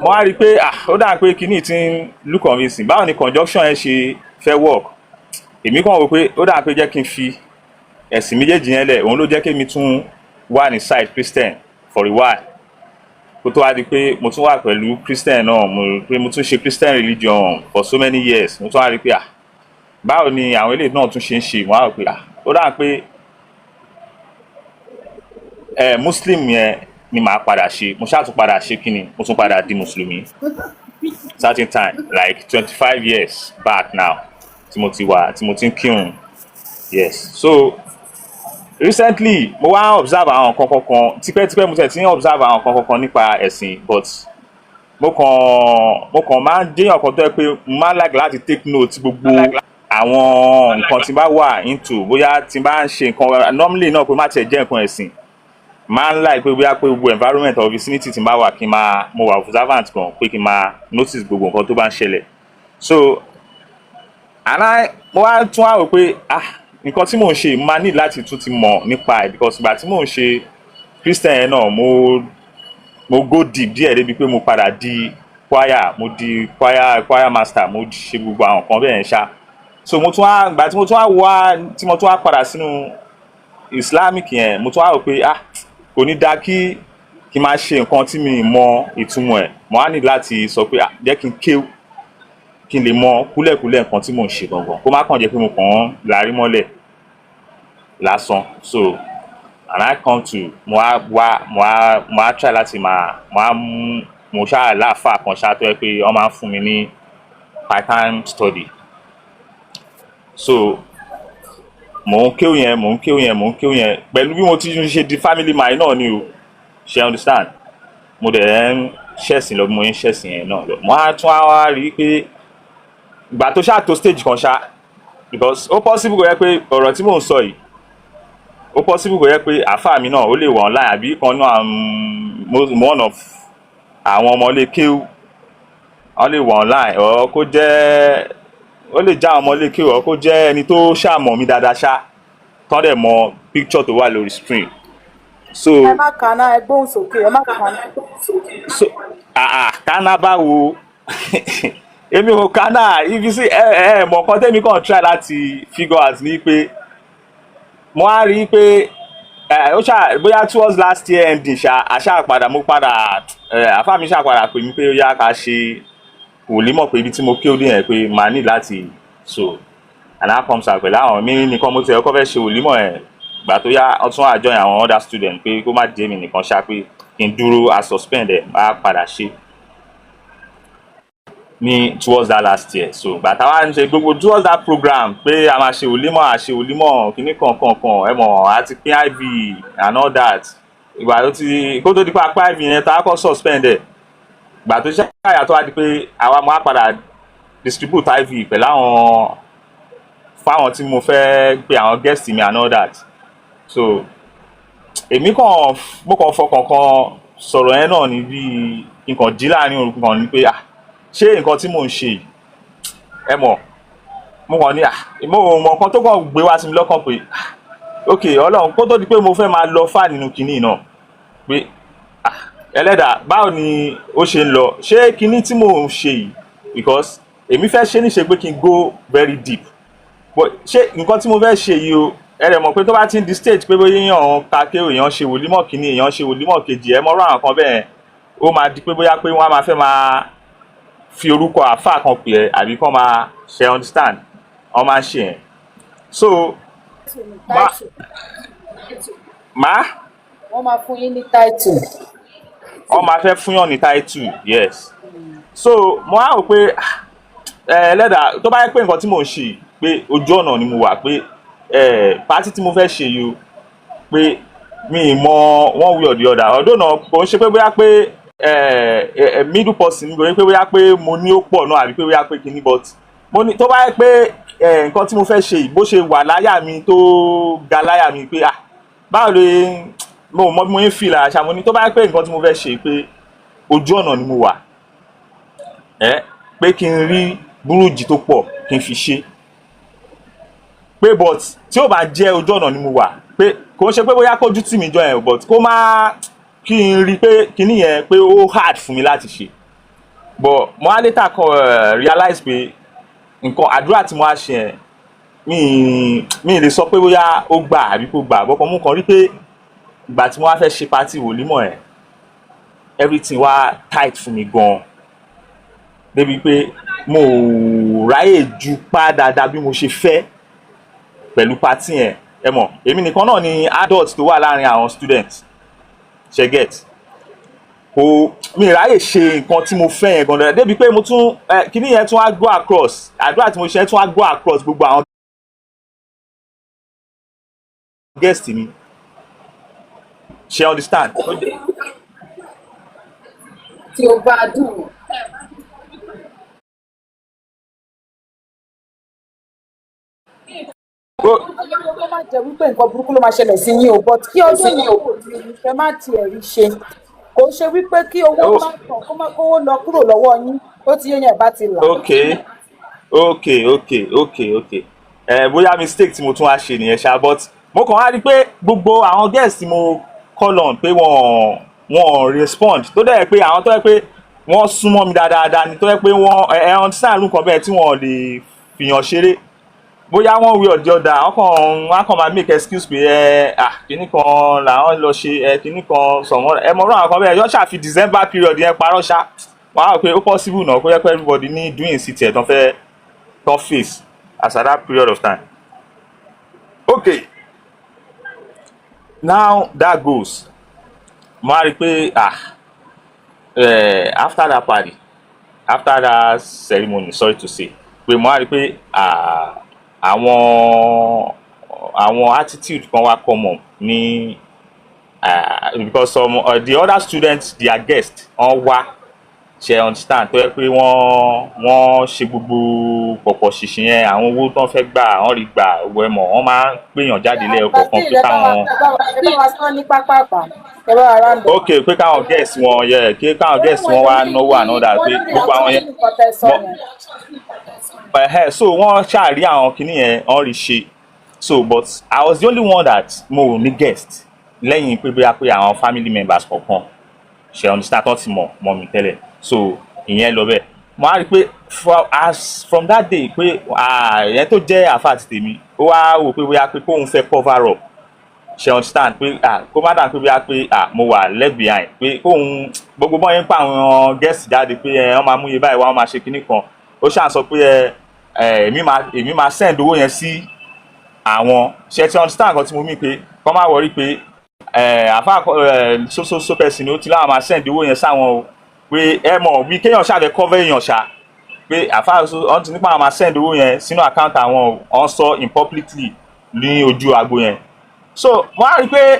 mo á rí i pé ó dà pé kinní ti ń look convincing báwo ni conjunction ẹ ṣe fẹ́ work èmi kàn wò pé ó dà pé jẹ́ kí n fi ẹ̀sìn méjèèjì yẹn lẹ̀ òun ló jẹ́ kí mi tún wà ní side Christian for a while kó tó wá di pé mo tún wà pẹ̀lú Christian náà mo tún ṣe Christian religion for so many years mo tún wá rí i pé báwo ni àwọn eléyìí náà tún ṣe ń ṣe mo á rò pé ó dà pé Muslim yẹn ni màá padà ṣe mo ṣáà tún padà ṣe kí ni mo tún padà di mùsùlùmí certain time like 25 years back now tí mo ti ń kírun yes so recently mo wá observe àwọn nǹkan kankan tipẹ́tipẹ́ mo tẹ̀ tí ń observe àwọn nǹkan kankan nípa ẹ̀sìn but mo kàn máa ń déyàn kan tó yẹ pé mo máa ń like láti take note gbogbo àwọn nǹkan tí bá wà into bóyá tí bá ń ṣe nǹkan normally náà pé má tiẹ̀ jẹ́ nǹkan ẹ̀sìn máa ń like pé bóyá pé gbogbo environment or vicinity tí n bá wà kí n máa mo wà observant gan pé kí n máa notice gbogbo nǹkan tó bá ń ṣẹlẹ̀ so mo wá tún wá rò pé nǹkan tí mò ń ṣe máa ní láti tún ti mọ̀ nípa ẹ̀ because ìgbà tí mò ń ṣe Christian yẹn náà mo go deep díẹ̀ débi pé mo padà di choir master mo ṣe gbogbo àwọn nǹkan bẹ́ẹ̀ yẹn ṣá so ìgbà tí mo tún wá padà sínú Islamic yẹn mo tún wá rò pé kò ní dáa kí n máa ṣe nǹkan tí mi mọ ìtumọ̀ ẹ̀ mo á ní láti sọ pé jẹ́ kí n kéwú kí n lè mọ kúlẹ̀kúlẹ̀ nǹkan tí mò ń ṣe gangan kó má kàn jẹ́ pé mo kàn ń larí mọ́lẹ̀ lásán so and I come to mo á try láti mo ṣáà láàfà kan ṣáà tó yẹ pé wọ́n máa ń fún mi ní part-time study so mò ń kéwú yẹn pẹ̀lú bí mo ti ṣe di family man náà ni o ṣe understand mo dẹ̀ ń ṣẹ̀sìn lọ bí mo ń ṣẹ̀sìn yẹn náà lọ mo á tún wá rí i pé ìgbà tó ṣáà tó stage kan ṣá because ó possible kò yẹ pé ọ̀rọ̀ tí mò ń sọ yìí ó possible kò yẹ pé àáfàá mi náà ó lè wà online àbí kan náà one of àwọn ọmọ ilé kéwú wọ́n lè wà online ọ̀ kó jẹ́ ó lè já àwọn ọmọ ilé kéwú ọ̀ kó jẹ́ ẹni tó ṣàmọ̀ mi dáadáa ṣá tán dẹ̀ mọ picture tó wà lórí screen so ẹ má kàná ẹ gbóhùn sókè ẹ má kàná. so kàná báwo èmi ò kàná ibi sí mọ̀ nǹkan tẹ́mi kàn try láti figure out ní pé mo á rí i pé ó ṣá bóyá towards last year ending àṣà mo padà àfáà mi ṣàpadà pè mí pé ó yá ká ṣe wòlímọ̀ pé ibi tí mo kí ó dé yẹn pé màá ní láti so and that comes out pẹ̀lú àwọn mi nìkan mo ti ẹ̀kọ́ fẹ́ ṣe wòlímọ̀ ẹ̀ gbà tó yá ọtún àjọyìn àwọn other student pé kó má jẹ́ mi nìkan ṣá pé kí n dúró a suspend ẹ̀ bá padà ṣe ní towards that last year so gbà táwa ń ṣe gbogbo towards that program pé a máa ṣe wòlímọ̀ kíní kankan ẹ mọ̀ àti pín iv and all that ìgbà tó ti kó tó di pé apá iv yẹn tá a kọ́ suspend ẹ̀ gbà tó ṣe àyà tó wá di pé àwa máa padà distribute iv pẹ̀lú àwọn fáwọn tí mo fẹ́ pé àwọn guest mi and all that so èmi mo kàn fọkàn kan sọ̀rọ̀ yẹn náà ní bí nǹkan jí láàrin orúkọ kan ní pé ṣé nǹkan tí mò ń ṣe ẹ mọ̀ mo kàn ní mo mọ̀ nǹkan tó kàn gbé wá sí mi lọ́kàn pé ok Ọlọ́run kó tó di pé mo fẹ́ máa lọ fà nínú kinní náà pé ẹlẹ́dàá báwo ni ó ṣe ń lọ ṣé kinní tí mò ń ṣe yìí because èmi fẹ́ ṣe níṣe pé kí n go very deep but ṣé nǹkan tí mo fẹ́ ṣe yìí o ẹ̀rẹ̀ mọ̀ pé tó bá ti ń di stage pé bóyá èèyàn kàké èèyàn ṣe wòlímọ̀ kínní èèyàn ṣe wòlímọ̀ kejì ẹ̀ mọ́rọ̀ àwọn kan bẹ́ẹ̀ ó máa di pé bóyá pé wọ́n á máa fẹ́ máa fi orúkọ àáfàá kan pè ẹ́ àbí kán máa ṣe understand wọ́n máa ń ṣe yẹn so má wọ́n máa fún yín ní title. wọ́n máa fẹ́ fún yàn ní title yes so mo á rò pé ẹlẹ́dà tó bá yẹ pé nǹkan tí mò ń ṣe pé ojú ọ̀nà ni mo wà pé pátí tí mo fẹ́ ṣe yìí o pé mi ì mọ one way or the other ọdún náà kò ń ṣe pé bóyá pé middle person nítorí pé bóyá pé mo ní ó pọ̀ náà àbí pé bóyá pé kíní but mo ní tó bá yẹ pé nǹkan tí mo fẹ́ ṣe bó ṣe wà láyà mi tó ga láyà mi pé báwo lè mo mọ bí mo ń fi là ṣá mo ní tó bá yẹ pé nǹkan tí mo fẹ́ ṣe pé ojú ọ̀nà ni mo wà pé kí n rí búrújì tó pọ̀ kí n fi ṣe pé but tí ó bá jẹ́ ojú ọ̀nà ni mo wà pé kò ń ṣe pé bóyá kójú tì mí jọ yẹn but kó má kí n rí pé kíní yẹn pé ó hard fún mi láti ṣe but mo á later realize pé nǹkan àdúrà tí mo á ṣe yẹn mi lè sọ pé bóyá ó gbà àbí kò gbà bọ́kàn mú kan rí pé ìgbà tí mo wá fẹ́ ṣe party wòlímọ̀ ẹ̀ everything wá tight fún mi gan débi pé mo ráyè ju pa dáadáa bí mo ṣe fẹ́ pẹ̀lú party yẹn ẹ mọ̀ èmi nìkan náà ni adult tó wà láàrin àwọn students ṣe get kò mi ráyè ṣe nǹkan tí mo fẹ́ yẹn gan dáadáa débi pé mo tún kíní yẹn tún wá go across àdúrà tí mo ṣe tún wá go across gbogbo àwọn guest mi ṣe understand. tí o bá dùn. ó má jẹ́ wípé nǹkan burúkú ló máa ṣẹlẹ̀ sí yín o but kí ọdún yìí ò ẹ má tiẹ̀ rí ṣe kò ṣe wípé kí owó má tàn kówó lọ kúrò lọ́wọ́ yín ó ti yẹn bá ti là. ok bóyá mistake tí mo tún wá ṣe nìyẹn ṣá but mo kàn wá rí i pé gbogbo àwọn guests tí mo call on pé wọ́n respond tó dẹ̀ pé àwọn tó yẹ pé wọ́n súnmọ́ mi dáadáa ni tó yẹ pé wọ́n understand nǹkan bẹ́ẹ̀ tí wọ́n lè fìyàn ṣeré bóyá wọ́n wí ọ̀dí ọ̀dà wọ́n kàn máa make excuse pé kíní kan làwọn lọ ṣe kíní kan sọ̀mọ́ mọ̀ àwọn kan bẹ́ẹ̀ yọ ṣàfi December period yẹn parọ́ ṣá wọ́n á rò pé ó possible náà kó yẹ pé everybody ní doing sí tiẹ̀ tán fẹ́ tán face as at that period of time. Okay, now that goes mo á rí i pé after that party after that ceremony sorry to say pé mo á rí i pé àwọn attitude kan wá common ní because some the other students their guests wọ́n wá ṣe understand tó yẹ pé wọ́n ṣe gbogbo pọ̀pọ̀ ṣìṣì yẹn àwọn owó tó ń fẹ́ gbà wọ́n rí gbà owó ẹ̀mọ́ wọ́n máa ń péyàn jáde lẹ́ẹ̀kọ̀ọ̀kan pé káwọn. ok pé káwọn guests wọn yẹ kí káwọn guests wọn wá náwó ànádà pé gbogbo àwọn yẹn so wọ́n ṣàrí àwọn kinní yẹn wọ́n rí ṣe so but I was the only one that mo ní guest lẹ́yìn pé bóyá pé àwọn family members kọ̀ọ̀kan ṣe understand tó ti mọ̀ mi tẹ́lẹ̀ so ìyẹn lọ bẹ́ẹ̀ mo á rí i pé from that day pé ìyẹn tó jẹ́ àfa àti tèmi ó wá wò pé bóyá pé kóun fẹ́ cover up ṣe understand pé kó má dà pé bóyá pé mo wà left behind pé kóun gbogbo bọ́ yẹn ń pa àwọn guest jáde pé wọ́n máa mú iye báyìí wọ́n máa ṣe kinní kan ó ṣàn sọ pé èmi máa send owó yẹn sí àwọn ṣe ti understand nǹkan tí mo mí pé kọ́ máa wọrí pé àfa so person ó ti láwọn máa send owó yẹn sáwọn o pé ẹ mọ̀ bí kéèyàn ṣàfẹ́ cover èèyàn ṣá pé àfa ọ̀n ti nípa àwọn máa send owó yẹn sínú account àwọn ọ̀n sọ in publicly ní ojú agbo yẹn so mo á rí i pé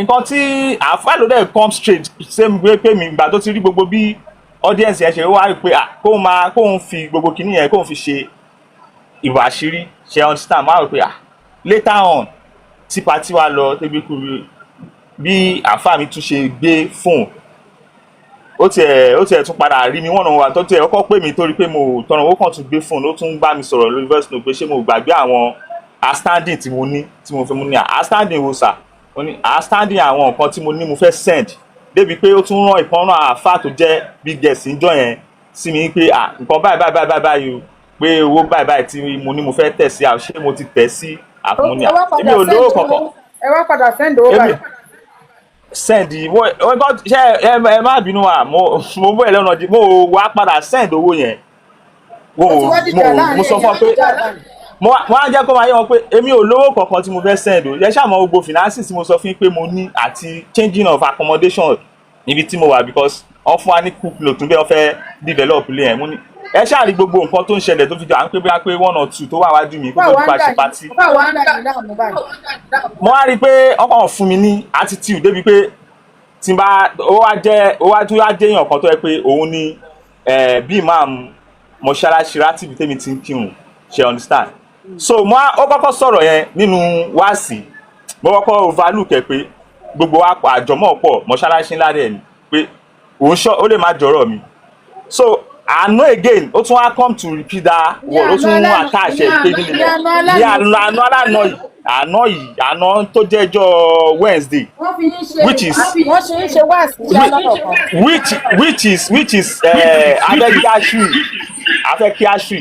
nǹkan tí àfa ló dẹ̀ come straight same way pé mi ìgbà tó ti rí gbogbo bí audience yẹn ṣe wá rí i pé kóun fi gbogbo kinní yẹn kóun fi ṣe ìwà àṣírí ṣe understand mo á rí i pé later on tí party wa lọ débi kúrú bí àfa mi tún ṣe gbé fóònù ó tiẹ̀ tún padà rí mi wọ́n náà wà tó tiẹ̀ kọ́kọ́ pè mí torí pé mo tọrọ owó kan tún gbé fóònù ó tún bá mi sọ̀rọ̀ lórí voice note pé ṣé mo gbàgbé àwọn outstanding tí mo ní tí mo fẹ́ mú ní outstanding wo sà ó ní outstanding àwọn nǹkan tí mo ní mo fẹ́ send débi pé ó tún rán ìkan náà àfa tó jẹ́ big guest níjọ́ yẹn sí mi pé nǹkan báyìí o pé owó báyìí tí mo ní mo fẹ́ tẹ̀ sí ṣé mo ti tẹ̀ sí àfúnni èmi ò lówó kankan. ẹ wá padà send owó báyìí. send ṣe ẹ má bínú wa mo bọ́ ẹ lọ́nà mo wá padà send owó yẹn mo sọ fún ọ pé mo á jẹ́ kó máa yé wọn pé èmi ò lówó kankan tí mo fẹ́ send o ẹ ṣáà mọ gbogbo finances tí mo sọ fún yín pé mo ní àti changing of accommodation níbi tí mo wà because wọ́n fún wa ní cook note bí wọ́n fẹ́ develop ilé yẹn mo ní ẹ ṣáà rí gbogbo nǹkan tó ń ṣẹlẹ̀ tó fi jọ à ń pé bóyá pé 1 or 2 tó wà wájú mi kó tó nípa ṣe pati. mo wá rí i pé ọkọ̀ fún mi ní attitude débi pé tí n bá ó wá tó wá jẹ́ èèyàn kan tó yẹ pé òun ni bí imam mọ́ṣáláṣí rátìbí tèmi ti ń kírun ṣe understand so ó kọ́kọ́ sọ̀rọ̀ yẹn nínú wáàsí mo kọ́kọ́ overlook ẹ̀ pé gbogbo àjọmọ́ pọ̀ mọ́ṣáláṣí ńlá rẹ̀ ni pé òun ó lè má jọ̀rọ̀ mi so àná again ó tún wá come to repeat that word ó tún attach ẹ̀ pé nílẹ̀ ní àná tó jẹ́jọ́ Wednesday which is afẹ́kíáṣì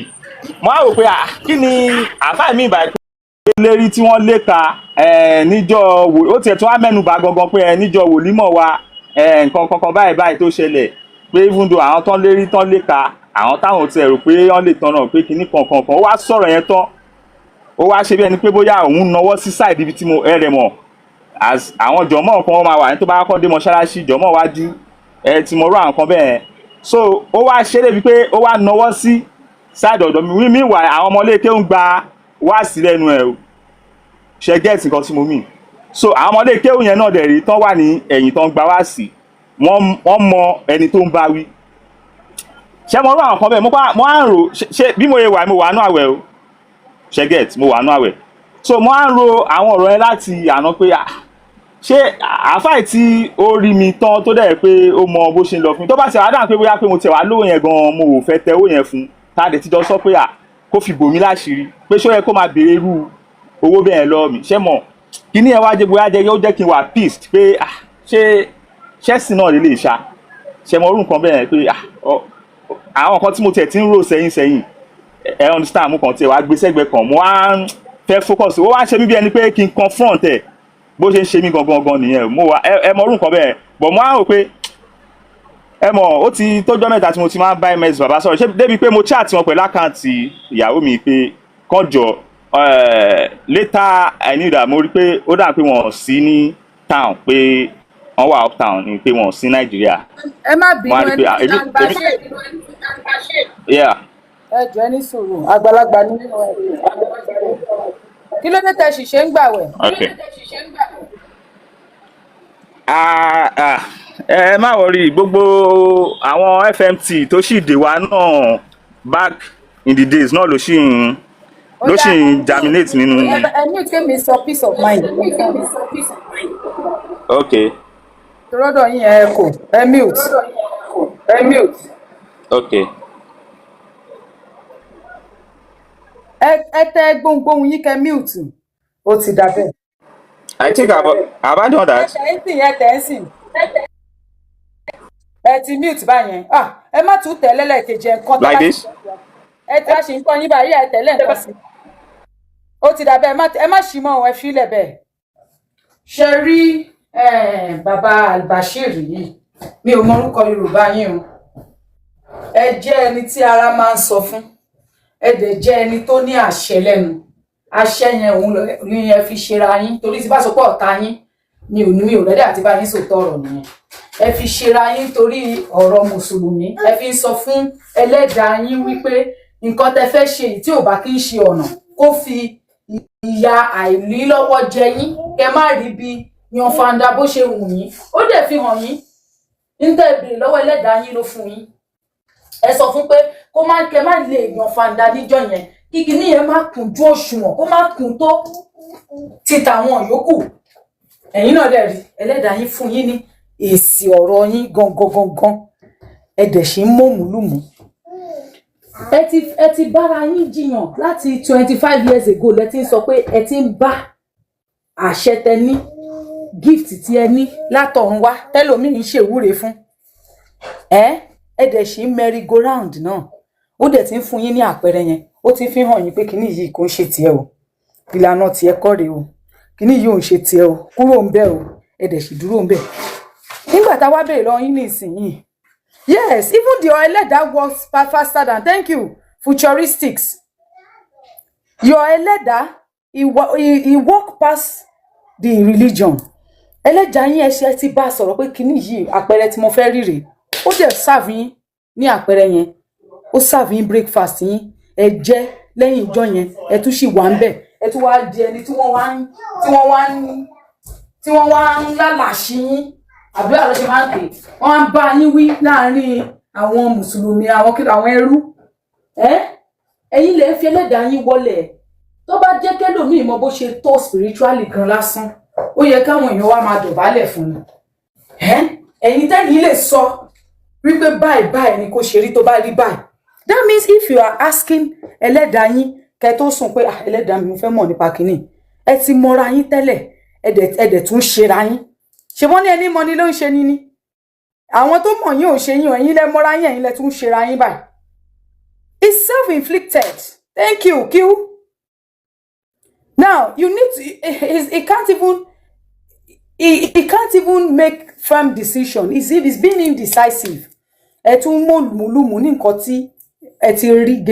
mo á rò pé kí ni àfáà mi ìbàdí pé lérí tí wọ́n lé ka níjọ́ ó tiẹ̀ tún wá mẹ́nubà gangan pé níjọ́ wòlímọ̀ wa nǹkan kankan báyìí tó ṣẹlẹ̀ pé even though àwọn tán lérí tán lé ka àwọn táwọn ti rò pé wọ́n lè tanná pé kinní kankan ó wá sọ̀rọ̀ yẹn tán ó wá ṣe bí ẹni pé bóyá òun nawọ́ sí side ibi tí mo rẹ̀ mọ̀ àwọn jọ̀mọ́ kan wọ́n máa wà ní tó bá kọ́ dé mọ́ṣáláṣí jọ̀mọ́ wájú ti mọ̀ rú àwọn kan bẹ́ẹ̀ so ó wá ṣe débi pé ó wá nawọ́ sí side ọ̀dọ̀ mi wà àwọn ọmọléèké ń gba wáàsí lẹ́nu ẹ̀ o ṣe get nǹkan tí mo mean so àwọn ọmọléèké yẹn náà dẹ̀ rí tán wà ní ẹ̀yìn tán gba wáàsí wọ́n mọ ẹni tó ń bá wí ṣé mo rú àwọn kan bẹ́ẹ̀ mo á ń rò ṣe bí mo yẹ wà mo wà nú àwẹ̀ o ṣe get mo wà nú àwẹ̀ so mo á ń ro àwọn ọ̀rọ̀ yẹn láti àná pé ṣé àfáì tí ó rí mi tán tó dẹ̀ pé ó mọ bó ṣe ń lọ fún mi tó bá ṣe àádá pé bóyá pé mo tẹ̀ wá lówó yẹn gan-an mo ò fẹ́ tẹ owó yẹn fún tá a dẹ̀ ti jọ sọ pé kó fi bòmí láṣìírí pé ṣó yẹ kó máa béèrè irú owó bẹ́ẹ̀ lọ́wọ́ mi ṣé mọ̀ kíní ẹ̀ wá jẹ́ bóyá jẹ́ ó jẹ́ kí n wà pissed pé ṣé ṣẹ́sìn náà lè ṣá ṣe mọ orú nǹkan bẹ́ẹ̀ pé àwọn nǹkan tí mo tẹ̀ tí ń rò sẹ́yìn ẹ understand mo kàn tiẹ̀ wá gbé sẹ́gbẹ̀ẹ́ kan mo wá ń fẹ́ focus ó wá ń ṣe mí bí ẹni pé kí n confront ẹ̀ bó ṣe ń ṣe mí gangan nìyẹn mo wà ẹ mọ orú nǹkan bẹ́ẹ̀ but mo á rò pé ẹ mọ̀ ó ti tọ́jọ́ mẹ́ta tí mo ti máa ń bá ms bàbá sọ̀rọ̀ ṣé débi pé mo chat wọn pẹ̀lú àkáǹtì ìyàwó mi pé kọjọ later I knew that mo rí pé ó dà pé wọn sí ní town pé wọn wà up town ni pé wọn sí Nàìjíríà. ẹ má bínú ẹni àgbà ṣe ẹ jọ ẹni sùúrù àgbàlagbà ní kí ló dé tẹ ṣìṣe ń gbàwẹ̀. ẹ má wọrí gbogbo àwọn FMT tó sì dé wa náà back in the days náà ló sì ń germinate nínú. ẹni tí mi sọ peace of mind. ok. tọ́lọ́dọ̀ yín ẹ mute. ok. ẹ tẹ gbohùngbohùn yín kẹ mute ó ti dà bẹ́ẹ̀. I think have I done that? ẹ ti mute báyẹn ẹ má tún tẹ̀lé lẹ́ẹ̀kejì nǹkan like this. ẹ ti ṣe nǹkan yín báyìí ẹ tẹ̀lé nǹkan sí ó ti dà bẹ́ẹ̀ ẹ má ṣì mọ́ ẹ fílẹ̀ bẹ́ẹ̀. ṣe rí bàbá Albashir yìí mi ò mọ orúkọ Yorùbá yín o ẹ jẹ́ ẹni tí ara máa ń sọ fún ẹ dẹ̀ jẹ́ ẹni tó ní àṣẹ lẹ́nu àṣẹ yẹn òun ni ẹ fi ṣera yín torí tí bá sọ pé ọ̀tá yín mi ò rẹ́dí àti bá yín sòtọ́ ọ̀rọ̀ nìyẹn ẹ fi ṣera yín torí ọ̀rọ̀ mùsùlùmí ẹ fi ń sọ fún ẹlẹ́dàá yín wípé nǹkan tẹ fẹ́ ṣe tí ò bá kí ń ṣe ọ̀nà kó fi ìyà àìlílọ́wọ́ jẹ yín kẹ má rí bí yan fanda bó ṣe wù yín ó dẹ̀ fi hàn yín ń tẹ́ ìbèrè lọ́wọ́ ẹlẹ́dàá yín ló fún yín ẹ sọ fún pé kẹ má lè yan fanda níjọ́ yẹn kíkì níyẹn má kúnjú òṣùwọ̀n kó má kún tó ti tàwọn yòókù ẹ̀yin náà dẹ̀ rí ẹlẹ́dàá yín fún yín ní èsì ọ̀rọ̀ yín gangan ẹ dẹ̀ ṣe ń mọ̀mùlùmù ẹ ti bára yín jiyàn láti 25 years ago lẹ ti ń sọ pé ẹ ti ń bá àṣẹ tẹ ní gift tí ẹ ní látọ̀run wá tẹ́lòmíì ń ṣèwúre fún ẹ dẹ̀ ṣe ń merry go round náà ó dẹ̀ ti ń fún yín ní àpẹẹrẹ yẹn ó ti fi hàn yín pé kíní yìí kò ń ṣe tiẹ̀ o ìlànà tiẹ̀ kọ́ rèé o kíní yìí ò ń ṣe tiẹ̀ o kúrò ń bẹ̀ o ẹ dẹ̀ sì dúró ń bẹ̀ nígbà tá a wá bèèrè lọ yín nísìnyìí yes even the ẹlẹ́dàá works faster than thank you futuristics Your Eleda, he walk past the religion. Ẹlẹ́dàá yín ẹ ti bá sọ̀rọ̀ pé kíní yìí àpẹẹrẹ tí mo fẹ́ rí rèé. Ó dẹ̀ serve yín ní àpẹẹrẹ yẹn. Ó serve yín breakfast yín. Ẹ jẹ lẹ́yìn ìjọ yẹn. Ẹ tún sì wà ńbẹ̀. Ẹ tún wá di ẹni tí wọ́n wá ń lálàṣí yín. Àbí àlọ́ ṣe máa ń pè. Wọ́n ń bá yín wí láàárín àwọn Mùsùlùmí, àwọn ẹrú. Ẹ̀yin lè fi Ẹlẹ́dàá yín wọlẹ̀. Tó bá jẹ́ kẹ́lòmíì mọ bó ṣe tó spiritually gan lásán. Ó yẹ káwọn èèyàn wá máa dọ̀bálẹ̀ fún ni. Ẹ̀yin tẹ́yìn lè sọ wípé báyìí ni kò ṣe rí tó bá rí báyìí. That means if you are asking Ẹlẹ́dàá yín kẹ́ tó sùn pé Ẹlẹ́dàá mi mo fẹ́ mọ̀ nípa kíní. Ẹ ti mọra yín tẹ́lẹ̀, ẹ̀dẹ̀ tún ṣera yín. Ṣé wọ́n ní ẹni mọ ni ló ń ṣe ni? Àwọn tó mọ̀ yín ò ṣe yín, ẹ̀yin lẹ mọra yín, ẹ̀yin lẹ tún ṣera yín báyìí. It's self-inflicted. Thank you, Q. Now, you need to, he can't even make firm decision. He's being indecisive. Ẹ tún mọ̀lùmù ní nǹkan tí ẹ ti rí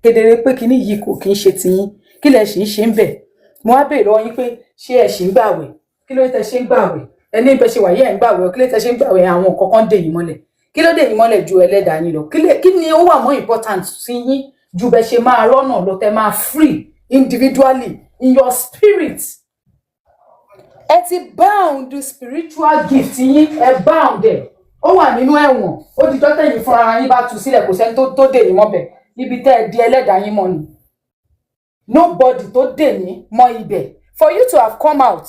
kedere pé kíní yìí kò kí ń ṣe tiyín. Kí lẹ ṣì ń ṣe ń bẹ̀? Mo wá bèèrè lọ́wọ́ yín pé ṣé ẹ ṣì ń gbààwẹ̀? Kí ló tẹ ṣe ń gbààwẹ̀? Ẹni bẹ ṣe wà yẹ́ ẹ̀ ń gbààwẹ̀, kí ló tẹ ṣe ń gbààwẹ̀ àwọn nǹkan kan dè yín mọ́lẹ̀? Kí ló dè yín mọ́lẹ̀ ju Ẹlẹ́dàá yín lọ? Kí ni ó wà more important sí yín ju bẹ ṣe máa rọ́nà lọ tẹ máa free individually in your spirit? Ẹ ti bound the spiritual gift yín, ẹ bound ẹ̀. Ó wà nínú ẹ̀wọ̀n. Ó di jọ́ tẹ̀yìn fún ara yín bá tú sílẹ̀, kò sẹ́ni tó dè yín mọ́bẹ̀. Ibi tẹ́ ẹ di Ẹlẹ́dàá yín mọ́ ni. Nobody tó dè yín mọ́ ibẹ̀. For you to have come out,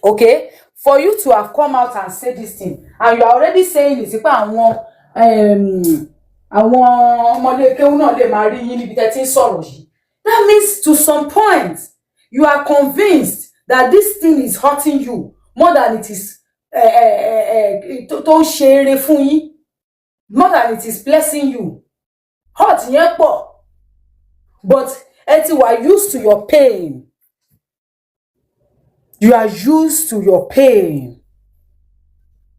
okay? For you to have come out and say this thing, and you are already saying it, pé àwọn ọmọdé kéwú náà lè máa rí yín níbi tẹ́ ti ń sọ̀rọ̀ yìí. That means to some point, you are convinced that this thing is hurting you more than it is tó ń ṣe eré fún yín, more than it is blessing you. Hurt yẹn pọ̀, but ẹ ti wà used to your pain. You are used to your pain.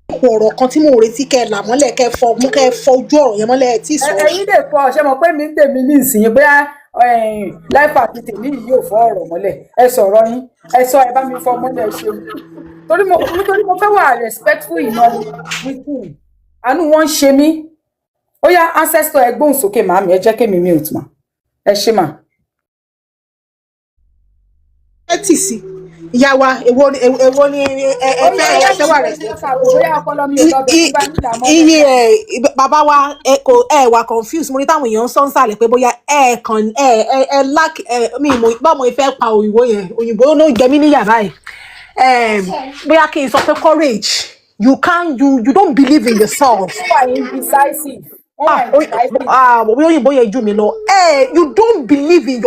Ọ̀rọ̀ kan tí mo retí kẹ́ là mọ́lẹ̀ kẹ́ fọ ojú ọ̀rọ̀ yẹn mọ́lẹ̀ tí sọ. Ẹ̀yin lè fọ ṣé mo pé mi ń tèmi ní ìsìn bóyá life àti tèmi yìí yóò fọ ọ̀rọ̀ mọ́lẹ̀. Ẹ sọ̀rọ̀ yín, ẹ sọ ẹ bá mi fọ mọ́lẹ̀ ṣe. Torí mo fẹ́ wà respectful enough with you. Àánú wọn ṣe mí. Ó yá ancestor ẹ gbóhùn sókè màámi, ẹ jẹ́ kémi mute mà. Ẹ ṣé mà. Ẹ tì sí. Ìyá wa èwo ni ẹ fẹ́ wà rẹ̀. Iye bàbá wa ẹ wà confused. Mo ní táwọn èèyàn sọ ń sàlẹ̀ pé bóyá ẹ lack mi ìmọ̀ báwo ìfẹ́ pa òyìnbó yẹn, òyìnbó ló jẹ mí níyà báyìí. Bóyá kí n sọ pé courage, you don't believe in yourself. Indecisive. Bóyá òyìnbó yẹn jù mí lọ. You don't believe in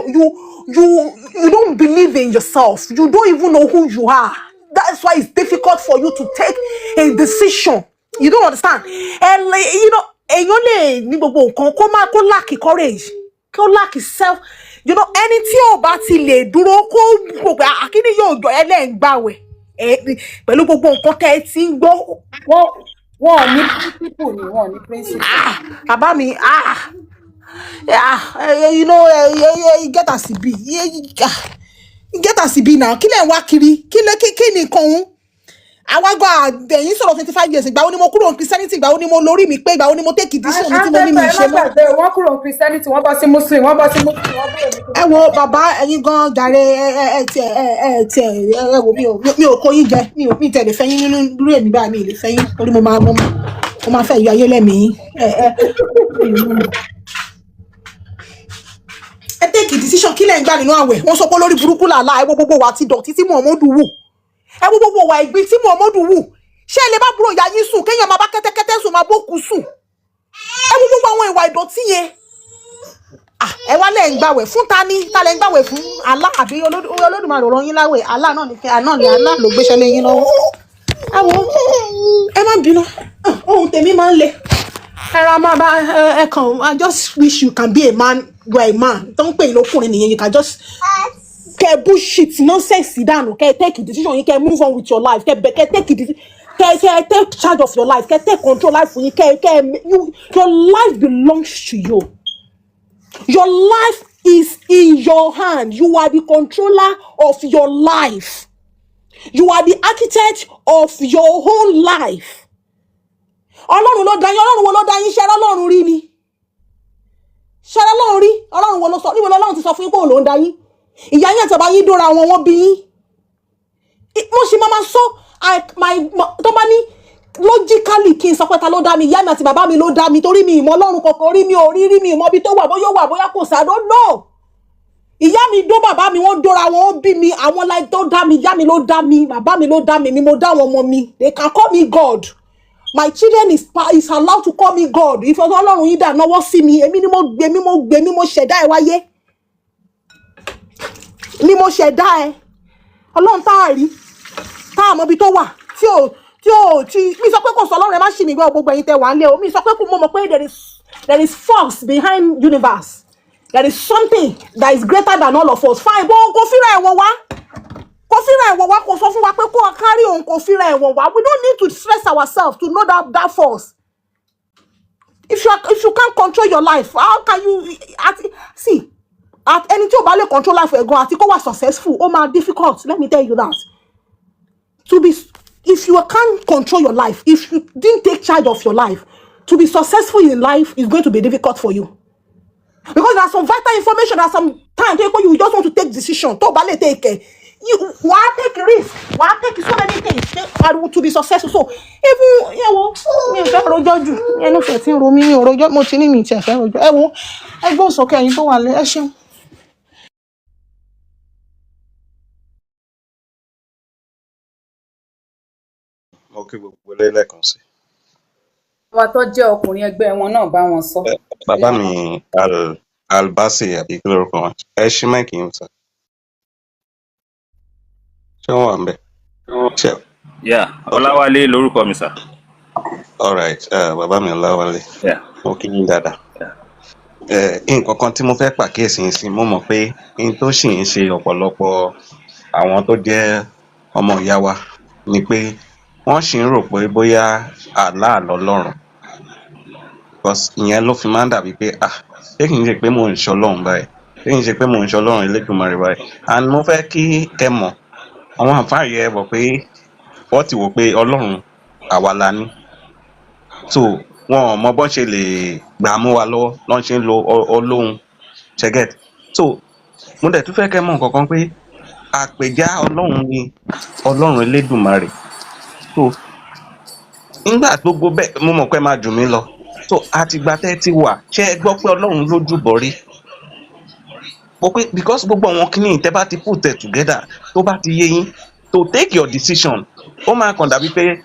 you don't believe in yourself. You don't even know who you are. That's why it's difficult for you to take a decision. You don't understand. And èèyàn lè ní gbogbo nǹkan kó lack courage, kó lack self. Ẹni tí ò bá ti lè dúró kó gbogbo akíní yóò jọ ẹlẹ́ǹgbàwẹ̀ pẹ̀lú gbogbo nǹkan tẹ́ ẹ ti ń gbọ́. Wọ́n ní principle ni wọ́n ní principle. Bàbá mi get as e be. Get as e be now. Kí lẹ̀ ń wá kiri? Kí ni nǹkan òun? Àwa gbọ́ àdẹ̀yìn sọ̀rọ̀ 25 years. Ìgbà wo ni mo kúrò ní Christianity? Ìgbà wo ni mo lórí mi pé? Ìgbà wo ni mo take decision mi tí mo ní mi ṣe mọ́? Wọ́n kúrò ní Christianity, wọ́n bọ́ sí Muslim, wọ́n bọ́ sí Muslim, wọ́n bọ́ sí Muslim. Ẹ wo bàbá ẹ̀yin gan jàre ẹ wo mi ò kó yín jẹ, mi tẹ̀lé fẹ́yìn nínú irú èmi báyìí, mi lè fẹ́yìn torí mo máa fẹ́ yọ ayé lẹ́mìí. Ẹ take decision kí lẹ̀ ń gbà nínú àwẹ̀. Wọ́n sọ pé lórí burúkú làlá ẹ wo gbogbo wa ti dọ̀tí tí Muhammadu wù. Ẹ wo gbogbo wa ìgbín tí Muhammadu wù. Ṣé ẹ lè bá búrò ìyá yín sùn kéèyàn máa bá kẹ́tẹ́kẹ́tẹ́ sùn máa bókun sùn? Ẹ wo gbogbo àwọn ìwà ìdọ̀tí yẹn. Ẹ wá lẹ̀ ń gbàwẹ̀ fún ta lẹ̀ ń gbàwẹ̀ fún Allah àbí Olódùmarè rán yín láwẹ̀. Allah náà ni Allah ló gbéṣẹ́ lé yín lọ́wọ́. Ẹ má bínú. Ohun tèmi máa ń le. I just wish you can be a man. You are a man. Don't pay lọ́kùnrin nìyẹn. You can just bullshit nonsense down. Take a decision. You can move on with your life. Take charge of your life. Take control life. Your life belongs to you. Your life is in your hand. You are the controller of your life. You are the architect of your whole life. Ọlọ́run ló dá yín, Ọlọ́run wo ló dá yín, ṣé Ọlọ́run rí ni? Ṣé Ọlọ́run rí? Ọlọ́run wo ló sọ, níbo Ọlọ́run ti sọ fún yín pé òun ló ń dá yín? Ìyá yín àti bàbá yín dóra wọn, wọ́n bí yín. Mo ṣe máa sọ, tó bá ní logically kí n sọ pé ta ló dá mi, ìyá mi àti bàbá mi ló dá mi, torí mi ìmọ̀ Ọlọ́run kankan, rí mi ò rí mi ìmọ̀ bí tó wà, bóyá kò sá, I don't know. Ìyá mi dó bàbá mi, wọ́n dóra wọn, ó bí mi, àwọn like tó dá mi, ìyá mi ló dá mi, bàbá mi ló dá mi, mo dá wọn ọmọ mi. They can call me God. My children is allowed to call me God. If Ọlọ́run yín dá náwó sí mi, èmi ni mo ṣẹ̀dá ẹ wáyé. Ni mo ṣẹ̀dá ẹ. Ọlọ́run tá a rí, tá a mọ̀ bí tó wà, tí mi sọ pé kò sọ Ọlọ́run ẹ má ṣì mí gbọ́ gbogbo ẹ̀yin tẹ́ wà nílé o. Mi sọ pé mo mọ̀ pé there is force behind universe. There is something that is greater than all of us. Fine, but kò fira ẹ̀wọ̀n wá. Kò sọ fún wa pé kó carry on kò fira ẹ̀wọ̀n wá. We don't need to stress ourselves to know that force. If you can't control your life, how can you see? At any tí o bá lè control life ẹ̀ gan àti kó wà successful, ó máa difficult. Let me tell you that. If you can't control your life, if you didn't take charge of your life, to be successful in life is going to be difficult for you. Because there's some vital information, there's some time you just want to take decision. To bá lè take you take risk, take so many things to be successful. So even mi ò fẹ́ rojọ́ jù, ẹnu fẹ́ tí ń ro mi ò rojọ́, mo ti ní mi ti fẹ́ rojọ́. Ẹgbọ́n sókè ẹ̀yin tó wà lé, ẹ ṣeun. Mo kí gbogbo ilé lẹ́ẹ̀kan sí. Wa tó jẹ́ ọkùnrin ẹgbẹ́ wọn náà bá wọn sọ. Bàbá mi Albasi àbí kí lórúkọ wọn. Ẹ ṣí máìkì yín sọ. Ṣé wọ́n wà ń bẹ̀? Ṣé. Yeah, Ọláwálé lórúkọ mi sà. All right, bàbá mi Ọláwálé. Yeah. Mo kí yín dáadáa. Nǹkan kan tí mo fẹ́ pàkíyèsí yín sí, mo mọ̀ pé n tó sì ń ṣe ọ̀pọ̀lọpọ̀ àwọn tó jẹ́ ọmọ ìyá wa ni pé wọ́n sì ń rò pé bóyá Allah lọ́lọ́run. Because ìyẹn ló fi máa ń dàbí pé ṣé kì í ṣe pé mò ń ṣọlọ́run báyìí, ṣé kì í ṣe pé mò ń ṣọlọ́run Elédùmarè báyìí. And mo fẹ́ kí kẹ́ mọ̀ àwọn àǹfààní yẹn wọ̀ pé wọ́n ti wò pé Ọlọ́run àwa la ní. So wọn ò mọ bọ́n ṣe lè gbà mú wa lọ́wọ́ lọ́n ṣe ń lo Ọlọ́run ṣẹ́gẹ̀t. So mo dẹ̀ tún fẹ́ kẹ́ mọ̀ nǹkan kan pé àpèjá Ọlọ́run ni Ọlọ́run Elédùmarè. So nígbà gbogbo bẹ́ẹ̀ mo mọ̀ pé máa jù mí lọ. So àtìgbà tẹ́ ti wà ṣé ẹ gbọ́ pé Ọlọ́run lójúbọ rí? Because gbogbo àwọn kìíní tẹ́ bá ti put it together tó bá ti yé yín to take your decision, ó máa kàn dàbí pé ẹ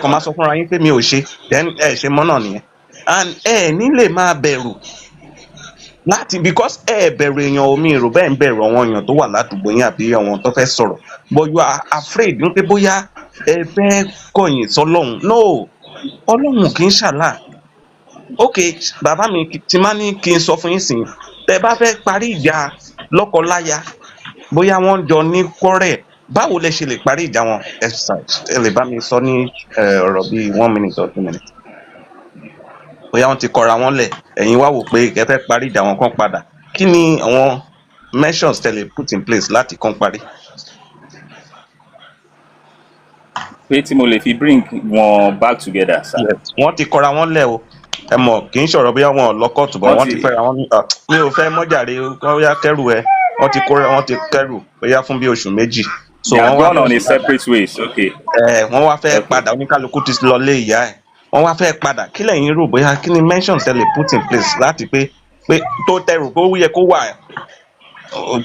kàn máa sọ fúnra yín pé mi ò ṣe, then ẹ ṣe mọ́ náà nìyẹn. And ní lè máa bẹ̀rù láti because bẹ̀rù èèyàn omi èrò bẹ́ẹ̀ ń bẹ̀rù àwọn èèyàn tó wà ládùúgbò yín àbí àwọn tó fẹ́ sọ̀rọ̀, but you are afraid ń pé bóyá ẹ fẹ́ kọ̀yìn sọ́lọ́run. No, Ọlọ́run kì í ṣàlà. Ok, bàbá mi ti máa ní kí n sọ fún yín sìn, tẹ́ bá fẹ́ parí ìjà lọ́kọ-láya bóyá wọ́n jọ ní kọ́rẹ̀, báwo lẹ ṣe lè parí ìjà wọn? Ẹ lè bá mi sọ ní ọ̀rọ̀ bíi 1 minute or 2 minutes. Bóyá wọ́n ti kọra wọn lẹ̀, ẹ̀yin wá wò pé ẹ fẹ́ parí ìjà wọn kán padà. Kí ni àwọn measures tẹ́ lè put in place láti kán parí? Pé tí mo lè fi bring wọn back together, sir. Yes, wọ́n ti kọra wọn lẹ̀ o. Ẹ mọ̀ kì í ṣọ̀rọ̀ bóyá wọn lọ kóòtù bọ̀ wọ́n ti fẹ́ra wọn. Mi ò fẹ́ mọ́jàre wọ́n yá kẹ́rù ẹ. Wọ́n ti kẹ́rù bóyá fún bí oṣù méjì. So wọ́n wá on a separate ways. Okay. Wọ́n wá fẹ́ padà, oníkálukú ti lọ lé ìyá ẹ̀. Wọ́n wá fẹ́ padà. Kí lẹ̀yin rò bóyá kí ni mentions tẹ́ lè put in place láti pé tó tẹrù pé ó yẹ kó wà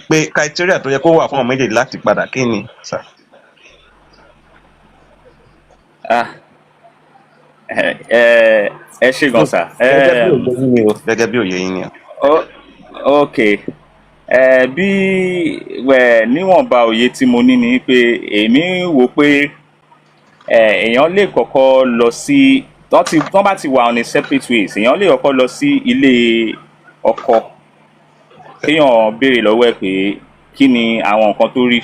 pé criteria tó yẹ kó wà fún ọmọ méjèèjì láti padà kí ni sir? Ẹ ṣé gan sir. Gẹ́gẹ́ bí òye yín ni o. Okay. Bí níwọ̀nba òye tí mo ní ni pé èmi wò pé èèyàn lè kọ́kọ́ lọ sí tọ́n bá ti wà on a separate ways, èèyàn lè kọ́kọ́ lọ sí ilé ọkọ kéèyàn béèrè lọ́wọ́ ẹ̀ pé kí ni àwọn nǹkan tó rí,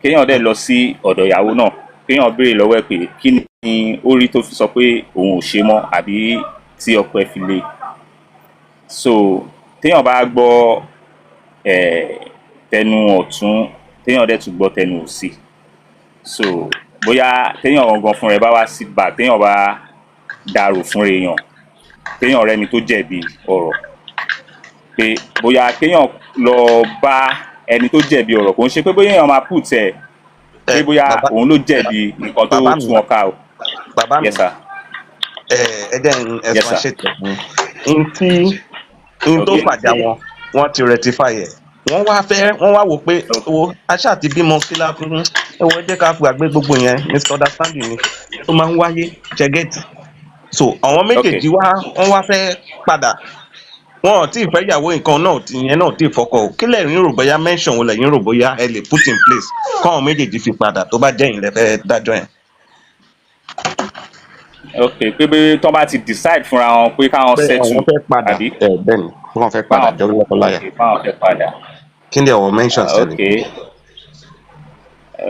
kéèyàn dẹ̀ lọ sí ọ̀dọ̀ ìyàwó náà kéèyàn béèrè lọ́wọ́ ẹ̀ pé kí ni ó rí tó fi sọ pé òun ò ṣe mọ́ àbí tí ọkọ ẹ̀ fi lé. So téèyàn bá gbọ́ tẹnu ọ̀tún téèyàn dẹ̀ tún gbọ́ tẹnu òsì so bóyá téèyàn gangan fúnra ẹ̀ bá wá sit back téèyàn bá dàrò fúnra èèyàn téèyàn rẹ́ni tó jẹ̀bi ọ̀rọ̀ pé bóyá kéèyàn lọ bá ẹni tó jẹ̀bi ọ̀rọ̀ kò ń ṣe pé bóyá èèyàn máa put ẹ̀ pé bóyá òun ló jẹ̀bi nǹkan tó tún wọn ká o. bàbá mi Yes sir. ẹ jẹ́ ẹ̀sán ṣètò n tó fàjà wọn ti rectify ẹ̀ wọ́n wá wò pé owó aṣáà ti bímọ kílá fún ẹwọ ẹ jẹ́ ká gbàgbé gbogbo yẹn misunderstanding ni tó máa ń wáyé ṣẹgẹ́tì so àwọn méjèèjì wọ́n wá fẹ́ padà wọn ò tí ì fẹ́ yàwó nǹkan náà ìyẹn náà tí ì fọkọ o kí lẹ́yìn rò bóyá mention wo lẹ́yìn rò bóyá ẹ lè put in place káwọn méjèèjì fi padà tó bá jẹ́ ìlẹ̀ fẹ́ dájọ́ yẹn. ok pé bí tọ́ bá ti decide fúnra wọn pé káwọn settle wọ́n fẹ́ padà bẹ́ẹ̀ ni wọ́n fẹ́ padà jọ lọ́kọláya káwọn fẹ́ padà. kí ni àwọn mention tẹ̀lé.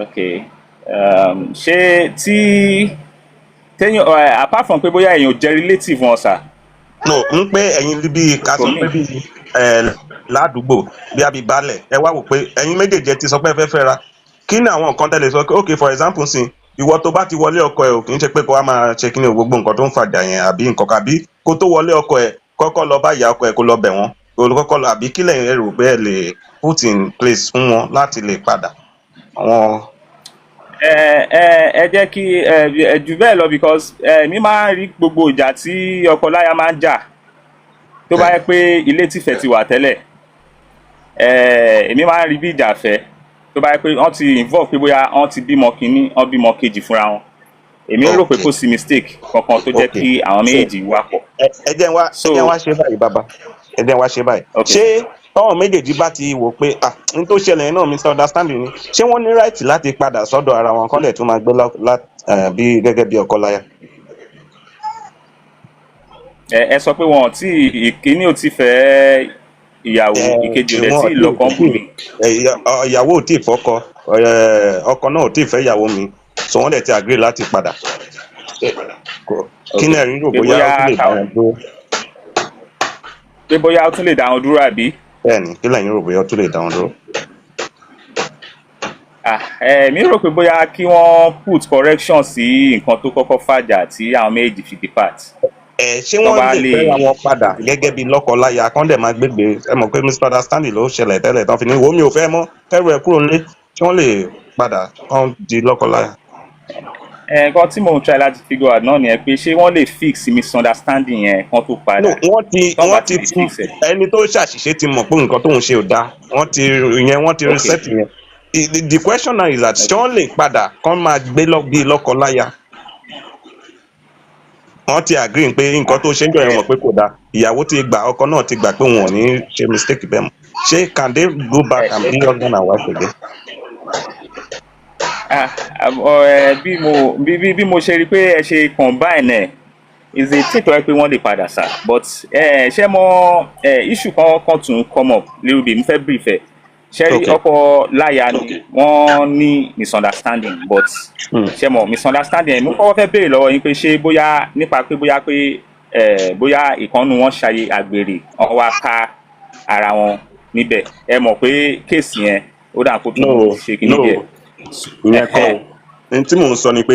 ok ṣé tí téèyàn apart from pé bóyá èèyàn jẹ́ relative wọn sà. no ń pé ẹ̀yin bíi ká sọ pé bíi ládùúgbò bí àbí baálẹ̀ ẹ wá wò pé ẹ̀yin méjèèjì ti sọ pé ẹ fẹ́ fẹ́ra kí ni àwọn nǹkan tẹ̀lé sọ pé ok for example sin ìwọ tó bá ti wọlé ọkọ ẹ ò kì í ṣe pé kó wá máa ṣe kí ni gbogbo nǹkan tó ń fàjà yẹn àbí nǹkan kàbí kó tó wọlé ọkọ ẹ kọ́kọ́ lọ bá ìyá ọkọ ẹ kó lọ bẹ̀ wọ́n olùkọ́kọ́ lọ àbí kí lẹ́yìn rò pé ẹ lè put in place fún wọn láti lè padà àwọn. ẹ jẹ́ kí jù bẹ́ẹ̀ lọ because mi máa ń rí gbogbo ìjà tí ọkọ láya máa ń jà tó bá yẹ pé ilé tìfẹ́ ti wà tẹ́lẹ̀ èmi máa ń rí bí ìjà fẹ́ tó bá yẹ pé wọ́n ti involve pé bóyá wọ́n ti bímọ kínní wọ́n bímọ kejì fúnra wọn èmi rò pé kò sí mistake kankan tó jẹ́ kí àwọn méjèèjì wá pọ̀. ẹ jẹ́ wá ṣe báyìí bàbá ẹ jẹ́ wá ṣe báyìí ṣé tọ́wọ́n méjèèjì bá ti wò pé n tó ṣẹlẹ̀ náà misunderstanding ni ṣé wọ́n ní right láti padà sọ́dọ̀ ara wọn kọ́lẹ̀ tó máa gbé bí gẹ́gẹ́ bí ọkọ láya. ẹ sọ pé wọn tí ìkíní ò ti fẹ́ ìyàwó ìkejì rẹ̀ tí ìlọ́kàn bù mí. ìyàwó ò tí ì fọ́kọ ọkọ náà ò tí ì fẹ́ ìyàwó mi so wọ́n dẹ̀ ti agree láti padà kí ni ẹ̀rín rò bóyá ó tún lè dá wọn dúró. pé bóyá ó tún lè dá wọn dúró àbí. bẹ́ẹ̀ni kí lẹ́yìn rò bóyá ó tún lè dá wọn dúró. mi rò pé bóyá kí wọ́n put correction sí nǹkan tó kọ́kọ́ fàjà tí àwọn méjì fi depart. ṣé wọ́n lè fẹ́ra wọn padà gẹ́gẹ́ bí lọ́kọ-láya kán dẹ̀ máa gbégbé ẹ mọ̀ pé misunderstanding ló ṣẹlẹ̀ tẹ́lẹ̀ tán fi ní wo mi ò fẹ́ mọ́ kẹ́rù ẹ̀ kúrò nílé ṣé wọ́n lè padà kán di lọ́kọ-láya. nǹkan tí mò ń try láti figure out náà nìyẹn pé ṣé wọ́n lè fix misunderstanding yẹn kán tó padà. wọ́n ti tún ẹni tó ṣàṣìṣe ti mọ̀ pé nǹkan tóun ṣe ò dáa wọ́n ti reset yẹn. The question now is that ṣé wọ́n lè padà kán máa gbé bí lọ́kọ-láya. wọ́n ti agree pé nǹkan tó ṣe ń jọ ẹ̀wọ̀n pé kò dáa ìyàwó ti gbà ọkọ náà ti gbà pé wọn ò ní ṣe mistake bẹ́ẹ̀ mọ́ ṣé can they go back and be husband and wife again. bí mo ṣe rí pé ẹ ṣe combine ẹ is a thing tó yẹ pé wọ́n lè padà sá but ṣé mo issue kan tún come up little bit mo fẹ́ brief ẹ ṣé rí ọkọ láya ni wọ́n ní misunderstanding but ṣé mo misunderstanding ẹ mo kọ́kọ́ fẹ́ béèrè lọ́wọ́ yín pé ṣé bóyá nípa pé bóyá ìkànnù wọn ṣàyè àgbèrè wọn wá ká ara wọn níbẹ̀ ẹ mọ̀ pé kéèsì yẹn ó dà kó tún ṣe kí níbẹ̀. ìyẹn kọ́ n tí mò ń sọ ni pé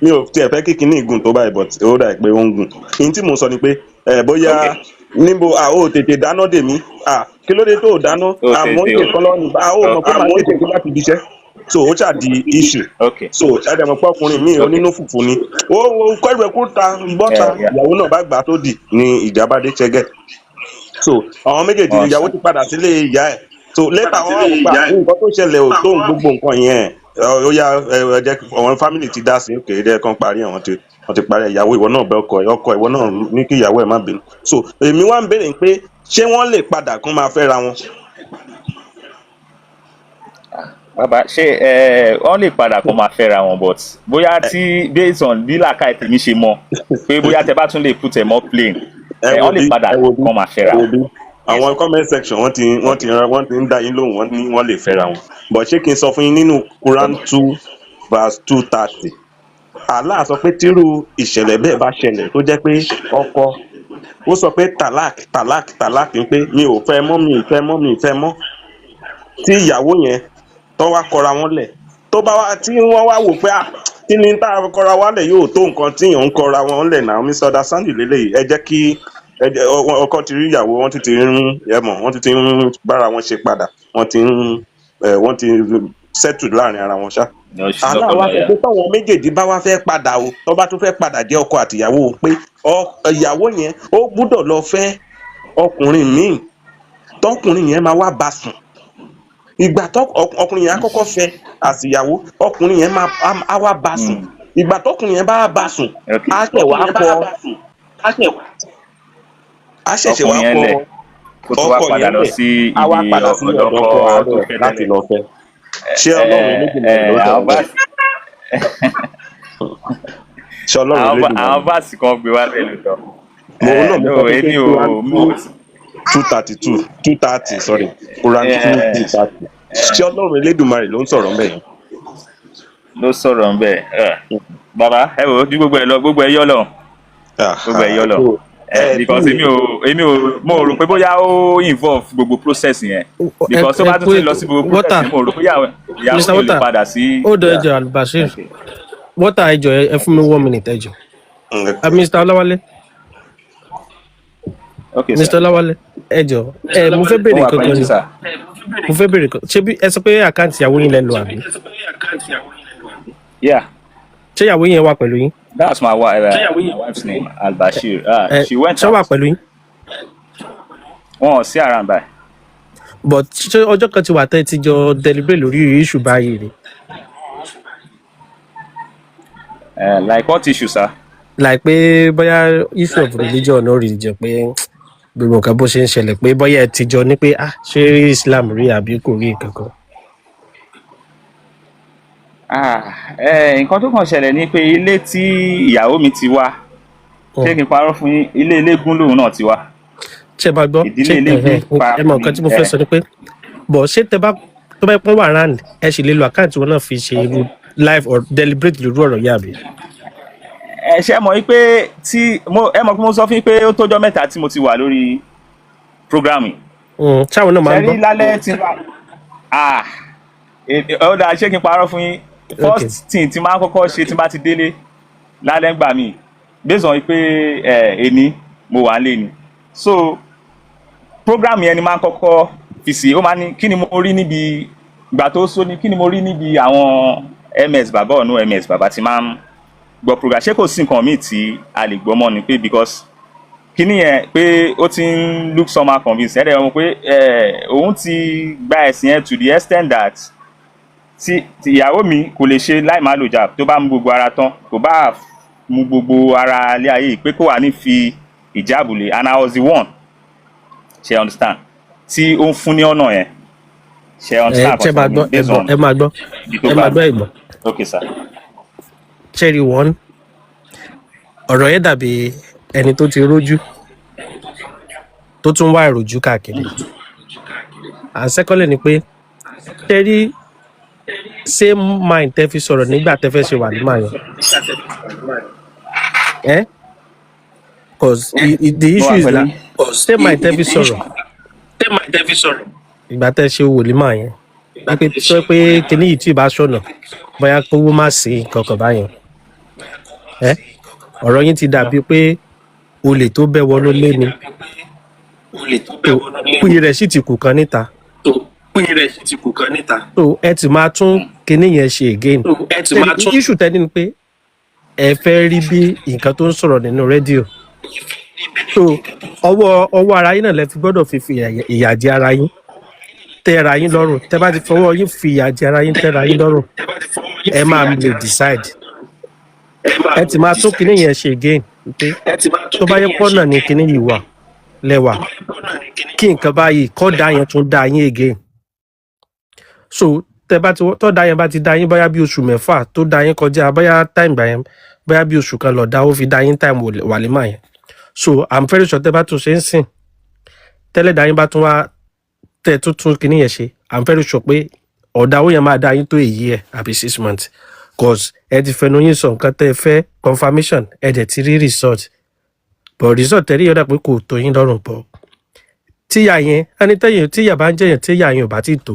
mi ò tiẹ̀ fẹ́ kí kinní ìgùn tó báyìí but ó dà pé ó ń gùn n tí mò ń sọ ni pé bóyá níbo ó tètè dáná dè mí kí ló dé tó dáná àmọ́ ìṣe kan lọ́wọ́ nípa ó mọ̀ pé màá tètè kí láti ibi iṣẹ́ so ó ṣàdí issue so ẹ̀dẹ̀mọ̀ pé ọkùnrin mi onínú fùfú ni ó kọ́rù ẹ̀kú ta bọ́ta ìyàwó náà bá gbà á tó dì ní ìjàmbá dé ṣẹ́gẹ̀ so àwọn méjèèjì ìyàwó ti padà sílé ìyá ẹ̀ so later wọn wá gbà nǹkan tó ṣẹlẹ̀ ò tó gbogbo nǹkan yẹn ó yá ẹ jẹ́ àwọn family ti dá sí òkè ẹ̀dẹ́ kan parí àwọn ti parí ìyàwó ìwọ náà bẹ ọkọ ìwọ náà ní kí ìyàwó ẹ̀ má bínú so èmi wá ń béèrè pé ṣé wọ́n lè padà kán máa fẹ́ra wọn. bàbá ṣé wọ́n lè padà kán máa fẹ́ra wọn but bóyá tí based on bí làákàyè tèmi ṣe mọ̀ pé bóyá tẹ bá tún lè put ẹ̀ mọ́ plain wọ́n lè padà kán máa fẹ́ra wọn. àwọn comment section wọ́n ti ń dá yín lóhùn wọ́n ní wọ́n lè fẹ́ra wọn but ṣé kí n sọ fún yín nínú Quran 2:230 Allah sọ pé tírú ìṣẹ̀lẹ̀ bẹ́ẹ̀ bá ṣẹlẹ̀ tó jẹ́ pé ọkọ ó sọ pé talak ń pé mi ò fẹ́ mọ́ mi ì fẹ́ mọ́ tí ìyàwó yẹn tó wá kọra wọn lẹ̀ tó bá wá tí wọ́n wá wò pé kí ni tá a kọra wọn lẹ̀ yóò tó nǹkan tí èèyàn ń kọra wọn lẹ̀ náà Mr. Understanding lélẹ́yìí ẹ jẹ́ kí ọkọ ti rí ìyàwó wọ́n ti ń bára wọn ṣe padà wọ́n ti settle láàrin ara wọn ṣá. àná wa sọ pé táwọn méjèèjì bá wá fẹ́ padà o tó bá tún fẹ́ padà jẹ́ ọkọ àtìyàwó pé ìyàwó yẹn ó gbúdọ̀ lọ fẹ́ ọkùnrin míì tọkùnrin yẹn máa wá bá sùn ìgbà tó ọkùnrin yẹn á kọ́kọ́ fẹ́ àtìyàwó ọkùnrin yẹn á wá bá sùn ìgbà tọkùnrin yẹn bá bá sùn á ṣẹ̀ṣẹ̀ wá kọ ọkọ yẹn lẹ̀ á wá padà sí ọ̀dọ̀ ọkọ àárọ̀ láti lọ fẹ́. ṣé Ọlọ́run Elédùmarè ló sọ bẹ́ẹ̀? ṣé Ọlọ́run Elédùmarè? àwọn báàsì kan gbé wá bẹ́ẹ̀ lóòótọ́. èmi ò 230 sorry Quran 230 ṣé Ọlọ́run Elédùmarè ló ń sọ̀rọ̀ ńbẹ̀ yẹn? ló sọ̀rọ̀ ńbẹ̀ bàbá ẹ wò ó ju gbogbo ẹ lọ gbogbo ẹ yọ lọ gbogbo ẹ yọ lọ because èmi ò mo rò pé bóyá ó involve gbogbo process yẹn because tó bá tún ti lọ sí gbogbo process yẹn mo rò pé ìyàwó mi lè padà sí. ó dọ ẹjọ Albashir wọ́tà ẹjọ ẹ fún mi 1 minute ẹjọ Mr. Ọláwálé Mr. Ọláwálé ẹjọ mo fẹ́ béèrè kankan ni mo fẹ́ béèrè kankan ṣé bí ẹ sọ pé àkáǹtì ìyàwó yín lẹ lọ àbí. ṣé ìyàwó yín wà pẹ̀lú yín. That's my wife's name, Albashir. She went out. Ṣé wà pẹ̀lú yín? Wọ́n sí around by. But ṣé ọjọ́ kan ti wà tẹ́ ti jọ deliberate lórí issue báyìí rí? Like what issue, sir? Like pé bóyá issue of religion or religion pé gbogbo nǹkan bó ṣe ń ṣẹlẹ̀ pé bóyá ẹ ti jọ ní pé ṣé Islam rí àbí kò rí nǹkan kan. Nǹkan tó kàn ṣẹlẹ̀ ni pé ilé tí ìyàwó mi ti wá ṣé kí n parọ́ fún yín ilé eléégún lòun náà ti wá. ṣé bá gbọ́ ẹ mọ nǹkan tí mo fẹ́ sọ ni pé bọ̀ ṣé tó bá pọ́n wà round ẹ sì lè lo àkáǹtì wọn náà fi ṣe irú live or deliberate lórí ọ̀rọ̀ yà bí. ẹ ṣe mọ̀ pé ẹ mọ̀ pé mo sọ fún yín pé ó tójọ́ mẹ́ta tí mo ti wà lórí program yìí. ṣáwọn náà máa ń gbọ́. ṣe rí lálẹ́ tí ọ̀dà ṣé kí n parọ́ fún yín first thing tí máa kọ́kọ́ ṣe tí máa ti délé lálẹ́ gbà mí based on pé èní mo wà lé ni so program yẹn ni máa kọ́kọ́ fi sí ó máa ní kí ni mo rí níbi ìgbà tó sọ ní kí ni mo rí níbi àwọn ms bàbá ọ̀nù ms bàbá ti máa ń gbọ́ program ṣé kò sí nǹkan míì tí a lè gbọ́ mọ́ ni pé because kí ni yẹn pé ó ti ń look somehow convinced ẹ̀rẹ̀ wọn pé òun ti gba ẹ̀sìn yẹn to the extent that tí ìyàwó mi kò lè ṣe láì má lò jà tó bá mú gbogbo ara tán kò bá mú gbogbo ara ilé ayé pé kó wà ní fi ìjáàbù lé and I was the one ṣe understand tí ó ń fún ní ọ̀nà yẹn ṣe understand. ẹ máa gbọ́ ẹ̀gbọ́n. Okay sir. cherry one ọ̀rọ̀ yẹn dàbí ẹni tó ti rójú tó tún wá ìròjú káàkiri and secondly ni pé cherry same mind tẹ́ fi sọ̀rọ̀ nígbà tẹ́ fẹ́ ṣe wà ní màá yẹn cause the issue is that same mind tẹ́ fi sọ̀rọ̀ ìgbà tẹ́ ṣe wò ní màá yẹn pé sọ pé kíní yìí tí ì bá ṣọ̀nà bóyá kówó má sí kankan báyẹn ọ̀rọ̀ yín ti dàbí pé olè tó bẹ́ wọnú lé ni kúyè rẹ̀ sì ti kù kan níta. so ẹ ti máa tún kinní yẹn ṣe again. issue tẹ́ni ni pé ẹ fẹ́ rí bí nǹkan tó ń sọ̀rọ̀ nínú rédíò. so ọwọ́ ara yín náà lẹ fi gbọ́dọ̀ fi ìyà jẹ ara yín tẹ́ ara yín lọ́rùn tẹ́ bá ti fọwọ́ yín fi ìyà jẹ ara yín tẹ́ ara yín lọ́rùn ẹ máa lè decide. ẹ ti máa tún kinní yẹn ṣe again pé tó bá yẹ pọ́nà ní kinní yìí wà lẹ́wà kí nǹkan báyìí kọ́ da yẹn tún da yín again. so tó da yẹn bá ti da yín bóyá bí oṣù mẹ́fà tó da yín kọjá bóyá time gbà yẹn bóyá bí oṣù kan lọ́dá ó fi da yín time wàlímà yẹn. so I'm very sure tẹ́ bá tún ṣe ń sìn tẹ́lẹ̀ da yín bá tún wá tẹ́ tuntun kinní yẹn ṣe I'm very sure pé ọ̀dà ó yẹn máa da yín tó èyí ẹ̀ àbí 6 months cause ẹ ti fẹnu yín sọ nǹkan tẹ́ ẹ fẹ́ confirmation ẹ dẹ̀ ti rí result but result tẹ̀rí yọ̀dà pé kò tó yín lọ́rùn bọ̀ tíyà yẹn ẹni tẹ́yìn tíyà bá ń jẹ̀yàn tíyà yẹn ò bá ti tó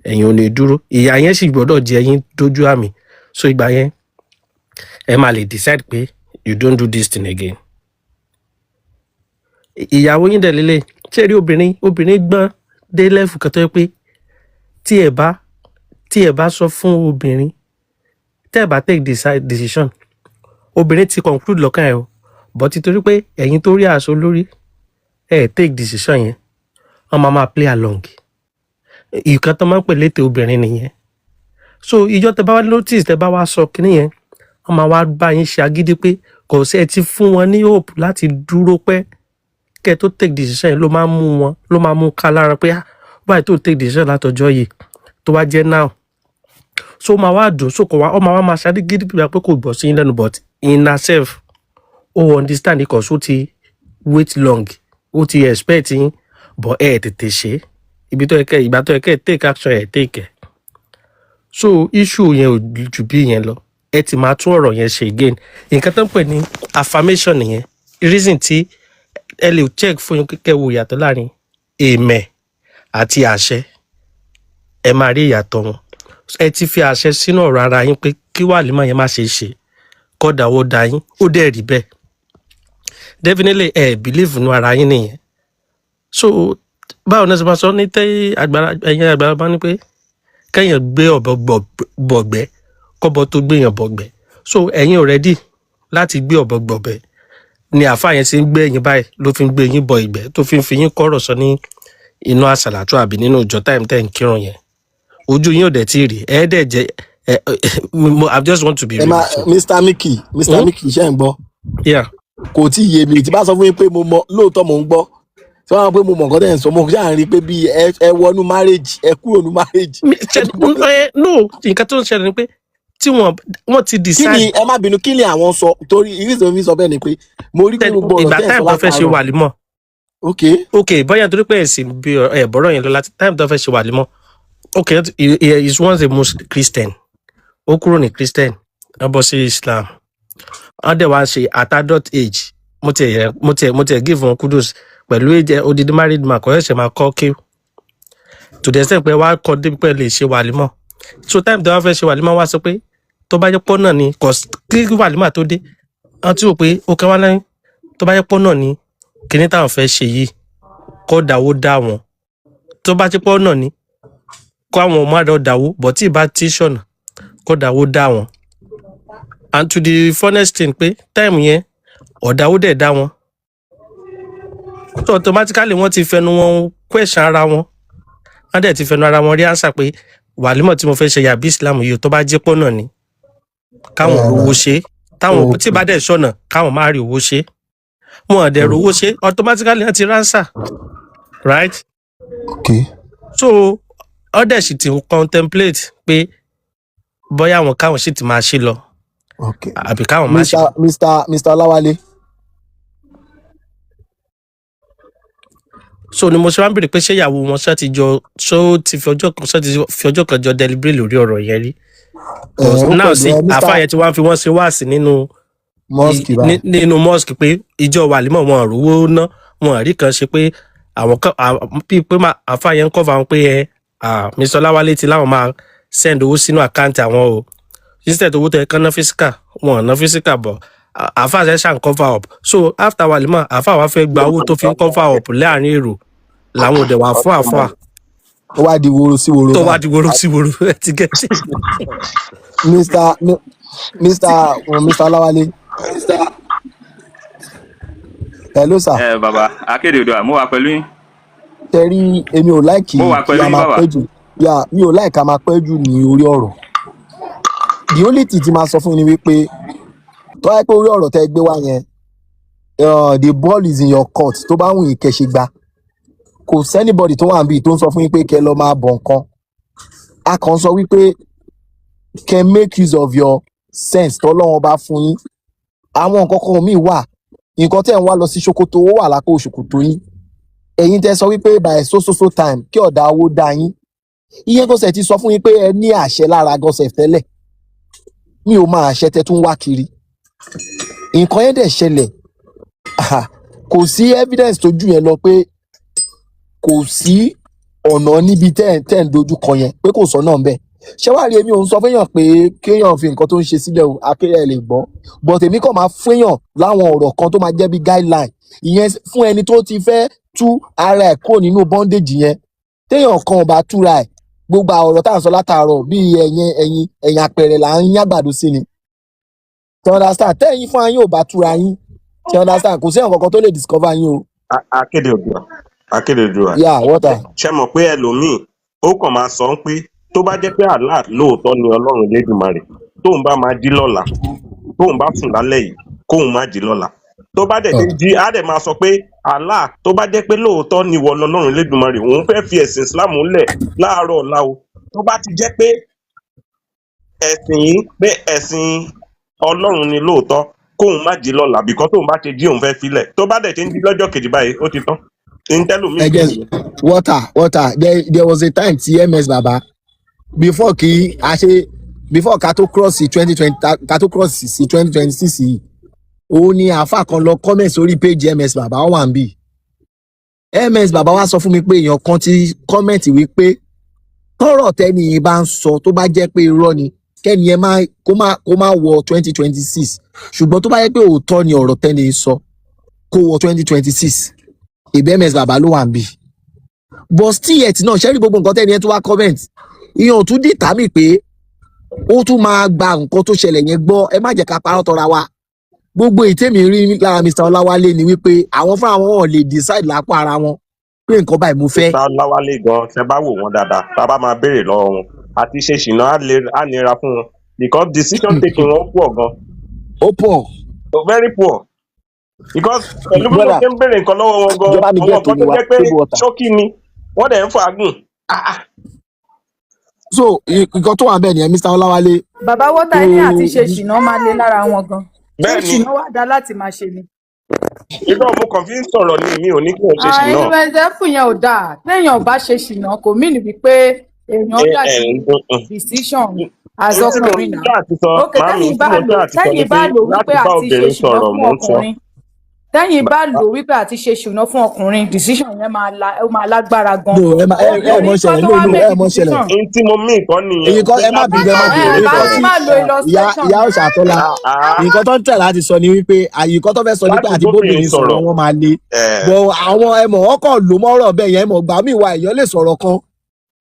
ẹ̀yin ò lè dúró ìyà yẹn sì gbọ́dọ̀ jẹ yín dójú àmì so ìgbà yẹn ẹ máa lè decide pé you don't do this thing again. ìyàwó yín dẹ̀ lélẹ̀ ṣé rí obìnrin gbọ́n dé level kan tó yẹ pé tí ẹ bá sọ fún obìnrin tẹ́ ẹ bá take decision obìnrin ti conclude lọ́kàn ẹ̀ o but títorí pé ẹ̀yin tó rí aṣọ lórí ẹ̀ take decision yẹn wọ́n máa play along ìkan tó máa ń pè létè obìnrin nìyẹn so ìjọ tẹ́ bá wá notice tẹ́ bá wá sọ kíní yẹn wọ́n máa wá bá yín ṣe agídí pé kò sí ẹ ti fún wọn ní hope láti dúró pẹ́ kẹ́ tó take decision yẹn ló máa mú ká lára pé why tó take decision látọjọ́ yìí tó wá jẹ́ now so máa wá dùn so kò wá ọmọ wa máa ṣáde gidi pé kò gbọ́ sí lẹ́nu but in herself ó understand because ó ti wait long ó ti expect yín but ẹ tètè ṣe ìgbà tó yẹ kẹ́ take action ẹ take ẹ so issue yẹn ò jù bí yẹn lọ ẹ ti máa tún ọ̀rọ̀ yẹn ṣe again nǹkan tó ń pè ní affirmation nìyẹn reason tí ẹ lè check fún yín kẹ́ wo ìyàtọ̀ láàrin amen àti àṣẹ ẹ máa rí ìyàtọ̀ wọn ẹ ti fi àṣẹ sínú ọ̀rọ̀ ara yín pé kí wàlímọ̀ yẹn má ṣe ṣe kódà ó da yín ó dẹ̀ rí bẹ́ẹ̀ definitely ẹ believe nínú ara yín nìyẹn so báwo ni ẹ ṣe máa sọ ní ẹ̀yin àgbàlagbà bá ní pé kẹ́yìn gbé ọ̀bọ bọ̀gbẹ́ kọ́bọ tó gbéyàn bọ̀gbẹ́ so ẹ̀yin ò ready láti gbé ọ̀bọ gbọ̀gbẹ́ ni àáfàá yẹn ṣe ń gbé ẹ̀yin báyìí ló fi ń gbé yín bọ ìgbẹ́ tó fi ń fi yín kọ́rọ̀ sọ ní inú àṣàlàtú àbí nínú ìjọ táìmù tẹ́ ń kírun yẹn ojú yín ò dẹ̀ tí ì rí ẹ dẹ̀ jẹ́ I just want to be real. Mr. Mickey iṣẹ́ ń gbọ́ kò tí ì yé mi tí bá sọ fún yín pé mo mọ lóòótọ́ mò ń gbọ́ tí wọ́n á pé mo mọ̀ nǹkan tẹ̀ ń sọ mo ṣáà ń rí i pé bí ẹ wọnú marriage ẹ kúrò ní marriage. no nǹkan tó ń ṣẹlẹ̀ ni pé tí wọ́n ti decide. kí ni ẹ má bínú kí ni àwọn sọ torí ìrísí omi sọ bẹ́ẹ̀ ni pé mo rí pé gbogbo ọ̀rọ̀ tẹ̀ ń sọ látàárọ̀. ìgbà táìmù tó fẹ́ ṣe wàlímọ̀. ok bóyá torí pé ẹ̀sìn bí bọ́rọ̀ yẹn lọ láti táìmù tó fẹ́ ṣe wàlímọ̀ ok he is once a Muslim Christian ó kúrò ní Christian ó bọ́ sí Islam wọ́n dẹ̀ wá ṣe at adult age mo tiẹ̀ give wọn kudos pẹ̀lú age odidi married man kò ṣẹ̀ṣẹ̀ máa kọ́ kí to the extent pé wá kọ́ débi pé lè ṣe wàlímọ̀ so time tó wá fẹ́ ṣe wàlímọ̀ wá sọ pé tó bá jẹ́ pọ́ náà ni kí wàlímọ̀ tó dé wọ́n ti rò pé ó kẹ́ wá lẹ́yìn tó bá jẹ́ pọ́ náà ni kíní táwọn fẹ́ ṣe yìí kọ́ dáwó dá wọn tó bá jẹ́ pọ́ náà ni kọ́ àwọn ọmọ àdó dáwó bọ̀ tí ì bá tí ṣọ̀nà kọ́ dáwó dá wọn and to the funnest thing pé time yẹn ọ̀dáwó dẹ̀ dá wọn so automatically wọ́n ti fẹnu wọn question ara wọn wọ́n dẹ̀ ti fẹnu ara wọn rí answer pé wàlímọ̀ tí mo fẹ́ ṣe yàbí Islam yìí tó bá jẹ́ pọ́ náà ni káwọn owó ṣe táwọn tí bá dẹ̀ ṣọ̀nà káwọn má rí owó ṣe wọn dẹ̀ rówó ṣe automatically wọ́n ti answer right okay so wọ́n dẹ̀ sì ti contemplate pé bóyá àwọn káwọn sì ti máa ṣe lọ àbí káwọn máa ṣe. Mr. Ọláwálé. so ni mo ṣe wá ń bèrè pé ṣé ìyàwó wọn ṣá ti jọ ṣó ti fi ọjọ́ kan jọ deliberate lórí ọ̀rọ̀ yẹn rí náà sí àfáàyẹ tí wọ́n fi wọ́n ṣe wáàsí nínú mosque pé ìjọ wàlímọ̀ wọn rówó ná wọn rí kan ṣe pé àwọn pé àfáàyẹ ń cover wọn pé Mr. Ọláwálé ti láwọn máa send owó sínú àkáǹtì àwọn o instead owó tó yẹ kán ná physical wọn ná physical bọ̀ àfáà ṣe ṣàn cover up so after wàlímọ̀ àfáà wá fẹ́ gba owó tó fi ń cover up láàrin èrò làwọn òdẹ̀ wà fún àfáà. ó wá di woro sí woro. tó wá di woro sí woro ẹ ti gẹ̀ẹ́sì. Mr. Ọláwálé. hello sir. bàbá akéde odò mo wà pẹ̀lú yín. tẹ̀rí èmi ò láìkì kí a máa pẹ́ jù mi ò láìka máa pẹ́ jù ní orí ọ̀rọ̀ the only thing tí máa sọ fún ni wípé tó wáyé pé orí ọ̀rọ̀ tẹ́ gbé wá yẹn the ball is in your court tó bá wùn yín kẹ́ ṣe gbá kò sẹ́nibọ̀dì tó wà níbí tó ń sọ fún yín pé kẹ́ lọ máa bọ̀ nǹkan a kàn sọ wípé kẹ́ make use of your sense tọ́lọ́wọ́n bá fún yín àwọn nǹkan kan míì wà nǹkan tẹ́ ń wá lọ sí ṣòkòtò owó wà lápò ṣòkòtò yín ẹ̀yin tẹ́ sọ wípé by so time kí ọ̀dà owó dá yín iye gọ́sẹ̀ ti sọ fún yín pé ẹ ní àṣẹ lára gọ́sẹ̀ tẹ́lẹ̀ mi ò máa àṣẹ tẹ́ tún wá kiri nǹkan yẹn dẹ̀ ṣẹlẹ̀ kò sí evidence tó jù yẹn lọ pé kò sí ọ̀nà níbi tẹ́ ń dojú kọ yẹn pé kò sọ́nà ń bẹ̀. Ṣé wàá rí èmi òun sọ fẹ́yàn pé kéèyàn fi nǹkan tó ń ṣe sílẹ̀ o akéèyàn lè gbọ́ but èmi kàn máa fẹ́yàn láwọn ọ̀rọ̀ kan tó máa jẹ́ bí guideline ìyẹn fún ẹni tó ti fẹ́ tú ara ẹ̀ kúrò nínú bondage yẹn téèyàn kan ò bá túra ẹ̀ gbogbo ọ̀rọ̀ tá à ń sọ látàárọ̀ bíi ẹ̀yìn àpẹẹrẹ là ń yàgbàdo sí ni ṣe understand tẹ́yìn fún ayé ò bá túra yín ṣe understand kò sí àwọn kankan tó lè discover yín o. akéde òdùà yà wọ́tà. ṣe mọ̀ pé ẹlòmíì ó kàn máa sọ pé tó bá jẹ́ pé Allah lóòótọ́ ni ọlọ́run Elédùmarè tóun bá máa jí lọ́la tóun bá sùn lálẹ́ yìí kóun má jí lọ́la tó bá dẹ̀ ti jí á dẹ̀ máa sọ pé Allah tó bá jẹ́ pé lóòótọ́ ni wọ́n ọlọ́run Elédùmarè òun fẹ́ fi ẹ̀sìn Islam lẹ̀ láàárọ̀ ọ̀la o tó bá ti jẹ́ pé ẹ̀sìn yìí pé ẹ̀sìn ọlọ́run ni lóòótọ́ kóun má jí lọ́la bìkọ́ tóun bá ti jí òun fẹ́ filẹ̀ tó bá dẹ̀ ti ń jí lọ́jọ́ kejì báyìí ó ti tán water there was a time tí ms baba before ká tó cross sí 2020 ká tó cross sí 2026 yìí òun ni àáfà kan lọ comment sórí page ms baba ó wà ń bì ms baba wá sọ fún mi pé èèyàn kan ti comment wípé tọ́rọ̀ tẹ́ni yìí bá ń sọ tó bá jẹ́ pé irọ́ ni kẹ́ni ẹ kó má wọ 2026 ṣùgbọ́n tó bá jẹ́ pé òótọ́ ni ọ̀rọ̀ tẹ́ni yìí sọ kó wọ 2026 ìbẹ́ ms baba ló wà ń bì but still yet náà ṣẹ́rí gbogbo nǹkan tẹ́ni ẹ tó wá comment ìyẹn ò tún dìtà mí pé ó tún máa gba nǹkan tó ṣẹlẹ̀ yẹn gbọ́ ẹ má jẹ́ ká parọ́ tọ́ra wa gbogbo ìtẹ́mi rí lára Mr. Ọláwálé ni wípé àwọn fúnra wọn lè decide lápò ara wọn pé nǹkan báyìí mo fẹ́. Mr. Ọláwálé gan ṣe bá wò wọn dáadáa tá a bá máa béèrè lọ́wọ́ wọn àti ṣe ṣìnà á nira fún wọn because decision taking wọn pọ̀ gan. ó pọ̀. very poor because pẹ̀lú bí wọ́n ṣe ń béèrè nǹkan lọ́wọ́ wọn gan àwọn nǹkan tó jẹ́ pé ṣókí ni wọ́n dẹ̀ ń fàágùn. so nǹkan tó wà bẹ́ẹ̀ ni Mr. Ọláwálé. bàbá wọ́tà ẹni àti ṣe ṣìnà máa lé lára wọn gan ṣé ṣìnà wà dá láti máa ṣe ni. irọ́ mo kàn fi ń sọ̀rọ̀ ni mi ò ní kí n ṣe ṣìnà. àìní ẹ̀ẹ́dẹ́fù yẹn ò dáa téèyàn bá ṣe ṣìnà kò mí nìbí pé èèyàn dàbí decision azọkùnrin náà ókè tẹ́yìn bá lò wípé àti ṣe ṣìnà fún ọkùnrin tẹ́yìn bá lò wípé àti ṣe ṣìnà fún ọkùnrin decision yẹn máa lágbára gan. ẹ mọ ṣẹlẹ̀ n tí mo mí nǹkan nìyẹn. èyí kan ẹ má bìí ìyá òṣà tọ́lá nǹkan tó ń tẹ̀ láti sọ ni wípé àyíkọ́ tó fẹ́ sọ nípa àti bóbìnrin sọ̀rọ̀ wọn máa le bọ̀ àwọn ẹmọ̀ ọkọ̀ ló mọ́rọ̀ bẹ́ẹ̀ yẹn mọ̀ gbà mí wá èèyàn lè sọ̀rọ̀ kan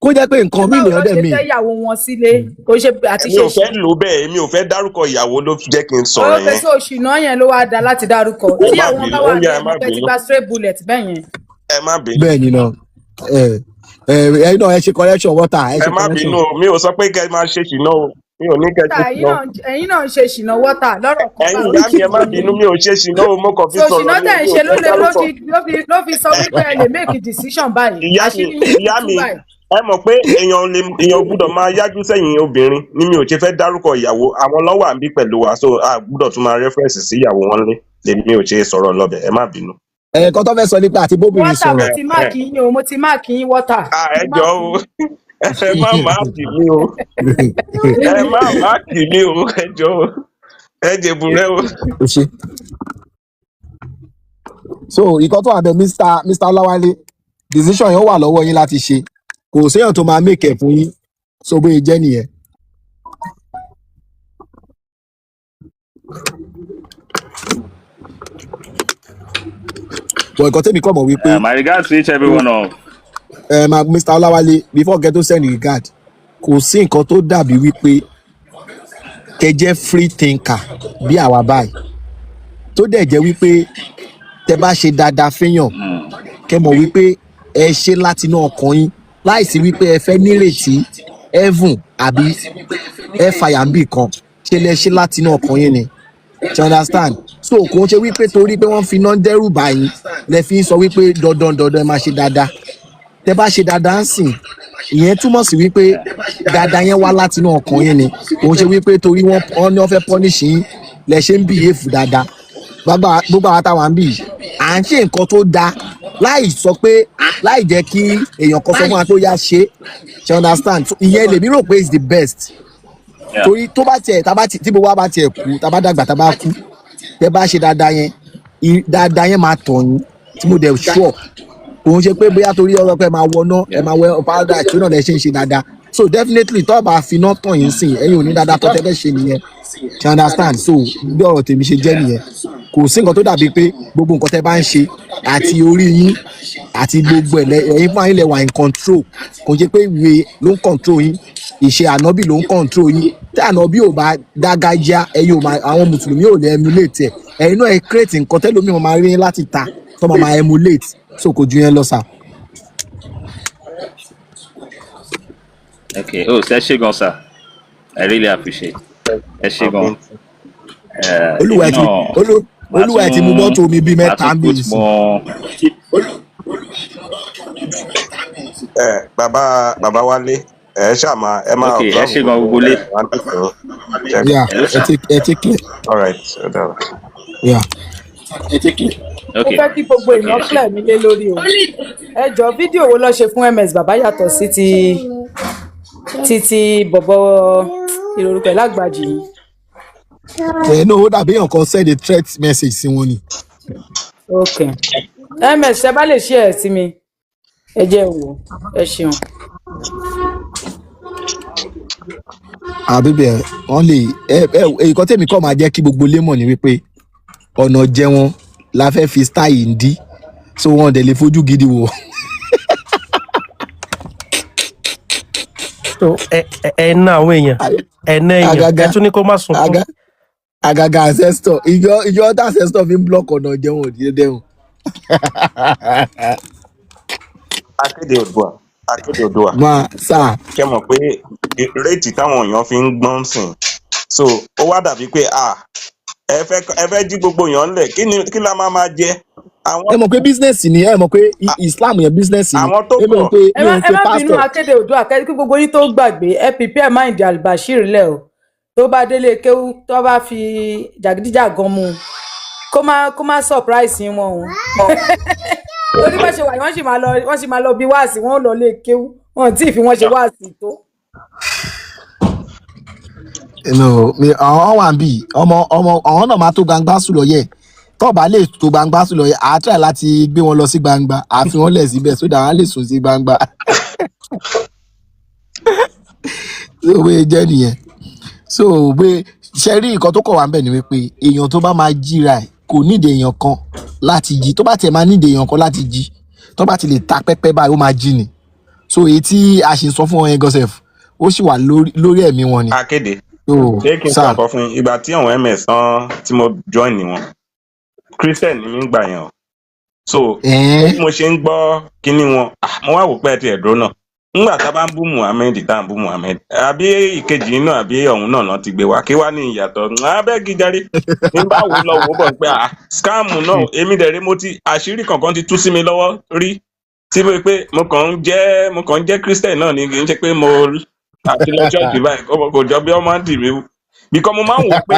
kó jẹ́ pé nǹkan mi lè ọdẹ mi. ṣe fẹ́ yàwó wọn sílé kò ṣe àti ṣe. èmi ò fẹ́ lò bẹ́ẹ̀ èmi ò fẹ́ dárúkọ ìyàwó ló jẹ́ kí n sọ̀rọ̀ yẹn. ọ̀rọ̀ pẹ̀sẹ̀ òṣìná yẹn ló wá da láti dárúkọ tí àwọn bá wà ní ẹgbẹ́ ti gba straight bullet bẹ́ẹ̀ yẹn. ẹ má bínú. bẹ́ẹ̀ ni náà ẹ náà ẹ ṣe correction water ẹ ṣe correction. ẹ má bínú mi ò sọ pé kẹ́ ẹ máa ṣe ṣìnà o mi ò ní kẹ́ ẹ ṣe ṣìnà. ẹ̀yin náà ń ṣe ṣìnà water lọ́rọ̀ kan. ẹ̀yin ìyá mi ẹ má bínú mi ò ṣe ṣìnà o mo kàn fi sọ̀rọ̀ ṣìnà tẹ̀ ń ṣe ló fi sọ wípé ẹ lè make decision báyìí. ìyá mi ẹ mọ̀ pé èèyàn gbúdọ̀ máa yájú sẹ́yìn obìnrin ni mi ò ṣe fẹ́ dárúkọ ìyàwó àwọn lọ́wọ́ àbí pẹ̀lú wa so a gbúdọ̀ tún máa rẹ́fẹ̀rẹ̀sì sí ìyàwó wọn lé lèmi ò ṣe sọ̀rọ̀ lọ́bẹ̀ ẹ má bínú. ẹ̀ẹ̀kan tó fẹ́ sọ nípa àti bóbìnrin sọ̀rọ̀. wọ́tà mo ti máàkì yín wọ́tà. ẹ jọ o ẹ má máàkì mi o ẹ má máàkì mi o ẹ jọ o ẹ jẹ̀bù rẹ o. so ìkan tó wà bẹ Mr. Ọláwálé decision yẹn wà lọ́wọ́ yín láti ṣe kò séèyàn tó máa make ẹ̀ fún yín so bóyá jẹ́ nìyẹn. bọ̀ ẹ̀kọ́ tẹ́mi kọ́ mọ̀ wípé. my regards to each every one of. Mr. Ọláwálé before get to send regard kò sí nǹkan tó dàbí wípé kẹ́ jẹ́ free thinker bí àwa báyìí tó dẹ̀ jẹ́ wípé tẹ́ bá ṣe dáadáa fẹ́yàn kẹ́ mọ̀ wípé ẹ ṣe láti inú ọkàn yín láìsí wípé ẹ fẹ́ nírètí heaven àbí ẹ fàyàmbì kan ṣe lẹ ṣe láti inú ọkàn yín ni you understand so kò ń ṣe wípé torí pé wọ́n fi iná dẹ́rù báyìí lẹ fi ń sọ wípé dandan ẹ máa ṣe dáadáa tẹ́ bá ṣe dáadáa ń sìn ìyẹn túmọ̀ sí wípé dáadáa yẹn wá láti inú ọkàn yín ni kò ń ṣe wípé torí wọ́n ní wọ́n fẹ́ punish yín lẹ ṣe ń behave dáadáa gbogbo àwọn táwa ń bì à ń ṣe nǹkan tó dáa láì sọ pé láì jẹ́ kí èèyàn kan sọ fún wa tó yá ṣe you understand so ìyẹn lèmi rò pé is the best torí tó bá tiẹ̀ tí gbogbo wa bá tiẹ̀ kú tá bá dàgbà tá bá kú tẹ́ bá ṣe dáadáa yẹn dáadáa yẹn máa tọ̀ yín tí mo dẹ̀ sure òun ṣe pé bóyá torí ọ̀rọ̀ pé máa wọná ẹ máa wẹ paradise tí ó náà lè ṣe ń ṣe dáadáa so definitely tó bá fi iná tàn yín sìn ẹ̀yin ò ní dáadáa tó tẹ́ fẹ́ ṣe nìyẹn you understand so bí ọ̀rọ̀ tèmi ṣe jẹ́ nìyẹn kò sí nǹkan tó dàbí pé gbogbo nǹkan tẹ́ bá ń ṣe àti orí yín àti gbogbo ẹ̀yin fún ayé lẹ wà in control kò jẹ́ pé ìwé ló ń control yín ìṣe ànábì ló ń control yín tí ànábì ò bá dágájá ẹ̀yin ò máa àwọn mùsùlùmí ò lè emulate ẹ̀yin náà ẹ create nǹkan tẹ́lómi máa rí láti ta tó máa emulate so kò ju yẹn lọ sà. Okay. Oh, ẹ ṣé gan sir. I really appreciate. Ẹ ṣé gan. Olúwa ti mú mọ́tò mi bíi mẹ́ta ń bèèrè sí. Bàbá Wálé ẹ ṣàmà ẹ máa. Okay, ẹ ṣé gan gbogbo lé. Yeah, ẹ take care. All right. Yeah. Mo fẹ́ kí gbogbo èèyàn clear mi lé lórí o. Ẹ jọ fídíò wo ló ṣe fún MS bàbá yàtọ̀ sí ti bọ̀bọ̀ ìrorúkọ lágbàjì yìí. No, ó dàbí èèyàn kan send a threat message sí wọn ni. Okay. MS ṣe bá lè ṣe ẹ̀ sí mi ẹ jẹ́ wò ẹ ṣeun. Àbíbẹ̀ wọ́n lè nǹkan tèmi kọ́ máa jẹ́ kí gbogbo lé mọ̀ ní wípé ọ̀nà jẹ wọn la fẹ́ fi style ń dí so wọn dẹ̀ lè fojú gidi wò. So ẹ ná àwọn èèyàn ẹ ná èèyàn ẹ tún ní kó má sunkún. Àgàgà ancestor ìjọ ọ̀tá ancestor fi ń block ọ̀nà jẹ wọn òdìdẹ dẹ́hùn. Akéde Oòduà. Máa sà. Kẹ́ mọ̀ pé réètì táwọn èèyàn fi ń gbọ́n sìn so ó wá dàbí pé ẹ fẹ́ jí gbogbo èèyàn lẹ̀ kí la máa jẹ. Ẹ mọ̀ pé business ni ẹ mọ̀ pé Islam yẹn business ni àwọn tó pọ̀ ẹ má bínú Akéde Oòduà kí gbogbo yín tó gbàgbé ẹ prepare mind Al-Bashir lẹ o tó bá délé kéwú tó bá fi jàgídíjàgan mu kó má surprise yín wọn o torí bá ṣe wà wọ́n sì máa lọ bí wáàsí wọn lọ lé kéwú wọn tí ì fi wọ́n ṣe wáàsí tó. àwọn wà ń bì ọmọ àwọn náà máa tó gbangba sùn lọ yẹ tó bá lè tó gbangba sùn lọ yẹ àá try láti gbé wọn lọ sí gbangba àfi wọn lẹ̀ síbẹ̀ sódà wọn lè sùn sí gbangba so wé jẹ́ nìyẹn so wé ṣe rí nǹkan tó kọ̀ wá ń bẹ̀ ni wípé èèyàn tó bá máa jíra ẹ̀ kò nídìí èèyàn kan láti jí tó bá tiẹ̀ máa nídìí èèyàn kan láti jí tó bá ti lè ta pẹ́pẹ́ báyìí ó máa jí ni so èyí tí a ṣe sọ fún wọn yẹn gọ́sẹ̀f ó sì wà lórí ẹ̀mí wọn ni. Akéde ṣé kí n sọ nǹkan fún yín ìgbà tí àwọn MS tí mo join ni wọn Christian ni mi ń gbà yẹn o so bí mo ṣe ń gbọ́ kíní wọn mo wá wò pé ẹ ti ẹ̀dọ́ náà nígbà tá a bá ń bú Muhammed tá à ń bú Muhammed àbí ìkejì náà àbí ọ̀hún náà ti gbé wá kí wá ní ìyàtọ̀ abẹ́gi jáde ní bá wò lọ wò bọ̀ pé scam náà èmi dẹ̀ rí mo ti àṣírí kankan ti tú sí mi lọ́wọ́ rí tí mo pé mo kàn ń jẹ́ Christian náà ni kì í ṣe pé mo àti lọ ṣọ́ọ̀ṣì báyìí kò jọ bí ọmọ dì mí because mo máa ń wò pé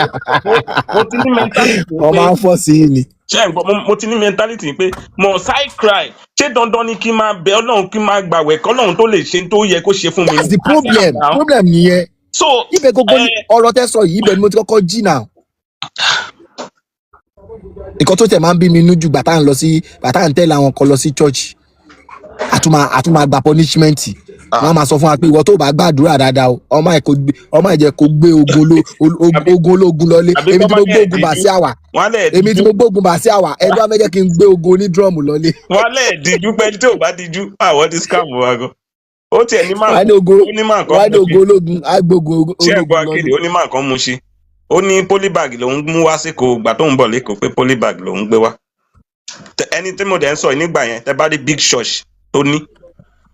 mo ti ní mentality pé ọmọ afọ sí i ni. ṣé mo ti ní mentality pé mo side cry ṣé dandan ni kí n máa bẹ Ọlọ́run kí n máa gbàwẹ̀ kọ́lọ́run tó lè ṣe tó yẹ kó ṣe fún mi. that's the problem nìyẹn. so ibẹ̀ gbogbo ọ̀rọ̀ tẹ́ sọ yìí ibẹ̀ ni mo ti kọ́kọ́ jí náà. nǹkan tó tẹ̀ máa ń bí mi inú ju bàtà ń tẹ̀lé àwọn kan lọ sí church àtúmọ̀ àgbà punishment wọ́n máa sọ fún wa pé ìwọ tó bá gbàdúrà dáadáa o ọmọ ẹ̀jẹ̀ kò gbé ogun ológun lọlé èmi tí mo gbógun bá sí àwà ẹni wàá fẹ́ jẹ́ kí n gbé ogun onídrọ́ọ̀mù lọlé. wọ́n lè díjú pé tí ò bá díjú àwọn ti scam wa gan ó tiẹ̀ ní máa kan ológun agbógun ológun lọlé. ó ní máa kan mú sí ó ní polybag lòún mú wá síkò gbà tó ń bọ̀ lẹ́kọ̀ọ́ pé polybag lòún gbé wá ẹni tí mo dẹ̀ ń sọ nígbà yẹn tẹ bá rí big church tó ní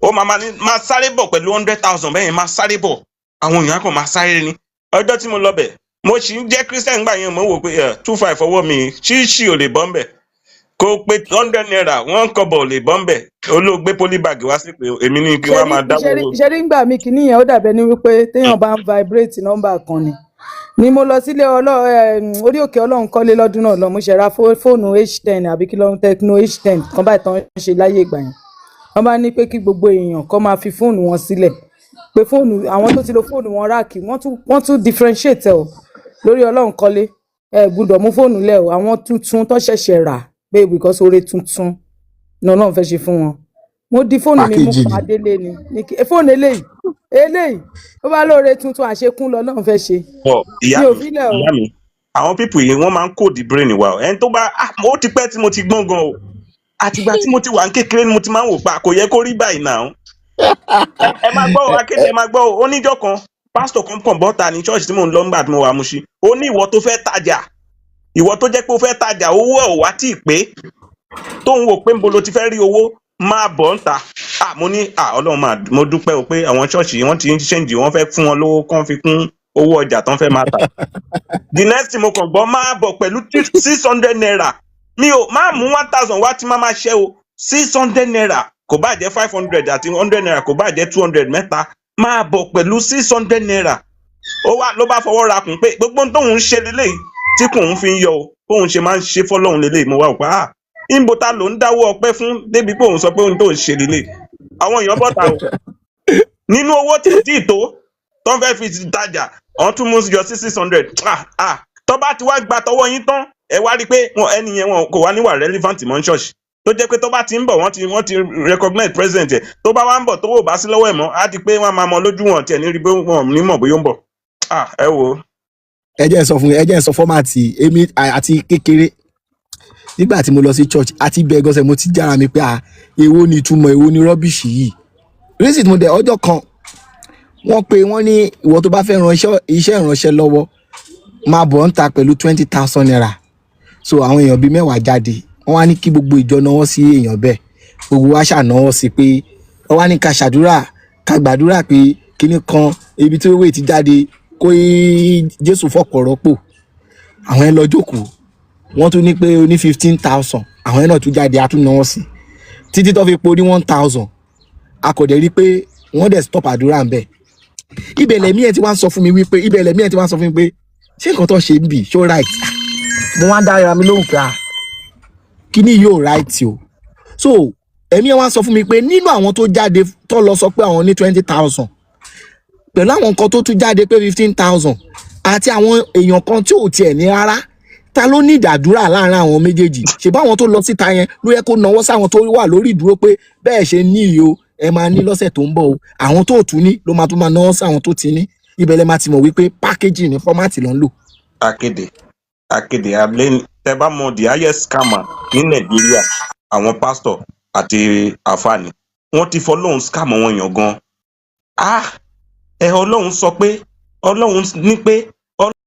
ó máa sáré bọ̀ pẹ̀lú 100,000 bẹ́ẹ̀ yẹn máa sáré bọ̀ àwọn èèyàn kan máa sáré ni ọjọ́ tí mo lọ bẹ̀ mo sì ń jẹ́ Christian gbà yẹn mo wò pé 2.5 ọwọ́ mi ṣíṣì ò lè bọ́ ń bẹ̀ kó pé 100 naira 1 kọ́bọ̀ ò lè bọ́ ń bẹ̀ olóògbé polybag wá sí pé èmi ní kí wọ́n máa dáwọ́. ṣe rí ngbà mí kìíní yẹn ó dàbẹ́ ní wípé téèyàn bá ń vibrate nọ́mbà kan ni mo lọ sílé orí òkè Ọlọ́run kọ́lé lọ́dún náà lọ mo ṣe ra fóònù H10 àbí kí ló ń Tecno H10 kan báyìí tán ṣe láyé ìgbà yẹn wọ́n bá ní pé kí gbogbo èèyàn kó máa fi fóònù wọn sílẹ̀ pé fóònù àwọn tó ti lo fóònù wọn ráàkì wọ́n tún differentiate ẹ̀ o lórí Ọlọ́run kọ́lé ẹ gbúdọ̀ mú fóònù lẹ̀ o àwọn tuntun tó ṣẹ̀ṣẹ̀ rà pé because oore tuntun náà náà fẹ́ ṣe fún wọn mo di fóònù mi mú Packaging. pa délé ni fóònù eléyìí ó bá lóore tuntun àṣekún lọ náà fẹ́ ṣe Bọ̀ ìyá mi ò mi fi lẹ̀ o. ìyá mi àwọn pípù yìí wọ́n máa ń kóòdì brain wa o ẹni tó bá ó ti pẹ́ tí mo ti gbọ́n gan o àtìgbà tí mo ti wà ní kékeré ni mo ti máa ń wò pa kò yẹ kó rí báyìí náà ẹ máa gbọ́ akéde ẹ máa gbọ́ oníjọ́ kan pásítọ̀ kan kàn bọ́ta ní ṣọ́ọ̀ṣì tí mò ń lọ nígbà tí mo wà Mùṣí ó ní ìwọ tó fẹ́ tajà ìwọ tó jẹ́ pé ó fẹ́ tajà owó ẹ̀ ò wá tí ì pé tóun wò pé níbo ló ti fẹ́ rí owó máa bọ̀ ń ta mo ní Ọlọ́run mo dúpẹ́ o pé àwọn ṣọ́ọ̀ṣì wọ́n ti ń ṣẹ́ǹjì wọ́n fẹ́ fún wọn lówó kán fi kún owó ọjà tán fẹ́ máa tà the next thing mo kàn gbọ́ máa bọ̀ pẹ̀lú 600 naira mi ò máa mú 1000 wá tí máa máa ṣẹ́ o 600 naira kò bá jẹ́ 500 àti 100 naira kò bá jẹ́ 200 mẹ́ta máa bọ̀ pẹ̀lú 600 naira ó wá ló bá fọwọ́ ra kùn pé gbogbo tóun ń ṣe lélẹ́yìí tí kùn ń fi ń yọ o bóun ṣe máa ń ṣe fọ́lọ́run lélẹ́yìí mo wá òpá ìbò ta ló ń dáwọ́ ọpẹ́ fún débi pé òun sọ pé òun tó ń ṣe lélẹ́yìí àwọn èèyàn bọ́ta o nínú owó tí ò tí ì tó tó ń fẹ́ fi tajà wọ́n tún mú yọ sí 600 tó bá ti wá gba tọwọ́ yín tán ẹ wá rí i pé ẹni yẹn wọn kò wá níwà relevant mọ́ ní ṣọ́ọ̀ṣì tó jẹ́ pé tó bá ti ń bọ̀ wọ́n ti recognize president ẹ̀ tó bá wá ń bọ̀ tó wò bá sí lọ́wọ́ ẹ̀ mọ́ á di pé wọ́n máa mọ lójú wọn tiẹ̀ ní rí bí wọ́n ní mọ̀ bóyá ó ń bọ̀ ẹ wò ó. ẹ jẹ́ ń sọ fọ́màtì èmi àti kékeré nígbà tí mo lọ sí church àti bẹ́ẹ̀ gọ́sẹ̀ mo ti jára mi pé èwo ni ìtumọ̀ èwo ni rọ́bìṣì yìí rísì tí mo dẹ̀ ọjọ́ kan wọ́n ní ìwọ tó bá fẹ́ ran iṣẹ́ ìránṣẹ́ lọ́wọ́ máa bọ̀ ń ta pẹ̀lú 20,000 naira so àwọn èèyàn bíi 10 jáde wọ́n wá ní kí gbogbo ìjọ náwó sí èèyàn bẹ́ẹ̀ gbogbo wa ṣànáwó sí pé wọ́n wá ní ká ṣàdúrà ká gbàdúrà pé kíní kan ibi tí owó ti jáde kó Jésù fọ̀pọ̀ rọ́pò àwọn ẹ̀ lọ jókòó wọ́n tún ní pé ó ní 15,000 àwọn ẹ̀ náà tún jáde àtúnáwó sí títí tó fi porí 1,000 a kò dẹ̀ rí pé wọ́n dẹ̀ stop àdúrà ń bẹ̀ ibẹ̀ lẹ̀mí ẹ̀ ti wá ń sọ fún mi wípé ṣé nǹkan tó ṣe ń bì ṣó right mo wá ń dára mi lóhùn pé kíní yóò right o so ẹ̀mí ẹ̀ wá ń sọ fún mi pé nínú àwọn tó jáde tó lọ sọ pé àwọn ní 20,000 pẹ̀lú àwọn nǹkan tó tún jáde pé 15,000 àti àwọn èèyàn kan tí ò tiẹ̀ ní rárá ta ló ní ìdàdúrà láàrin àwọn méjèèjì ṣùgbọ́n àwọn tó lọ síta yẹn ló yẹ kó nawọ́ sáwọn tó wà lórí ìdúró pé bẹ́ẹ̀ ṣe ní iyo ẹ máa ní lọ́sẹ̀ tó ń bọ̀ o àwọn tó tún ní ló máa tún máa nawọ́ sáwọn tó ti ní ibẹ̀ lẹ máa ti mọ̀ wípé pákéjì ní fọ́mátì ló ń lò. akéde abúlé tẹ bá mọ the highest scammer ní Nàìjíríà àwọn pásítọ̀ àti àfààní wọ́n ti fọlọ́hún scam wọn yàn gan Ọlọ́run sọ pé Ọlọ́run ní pé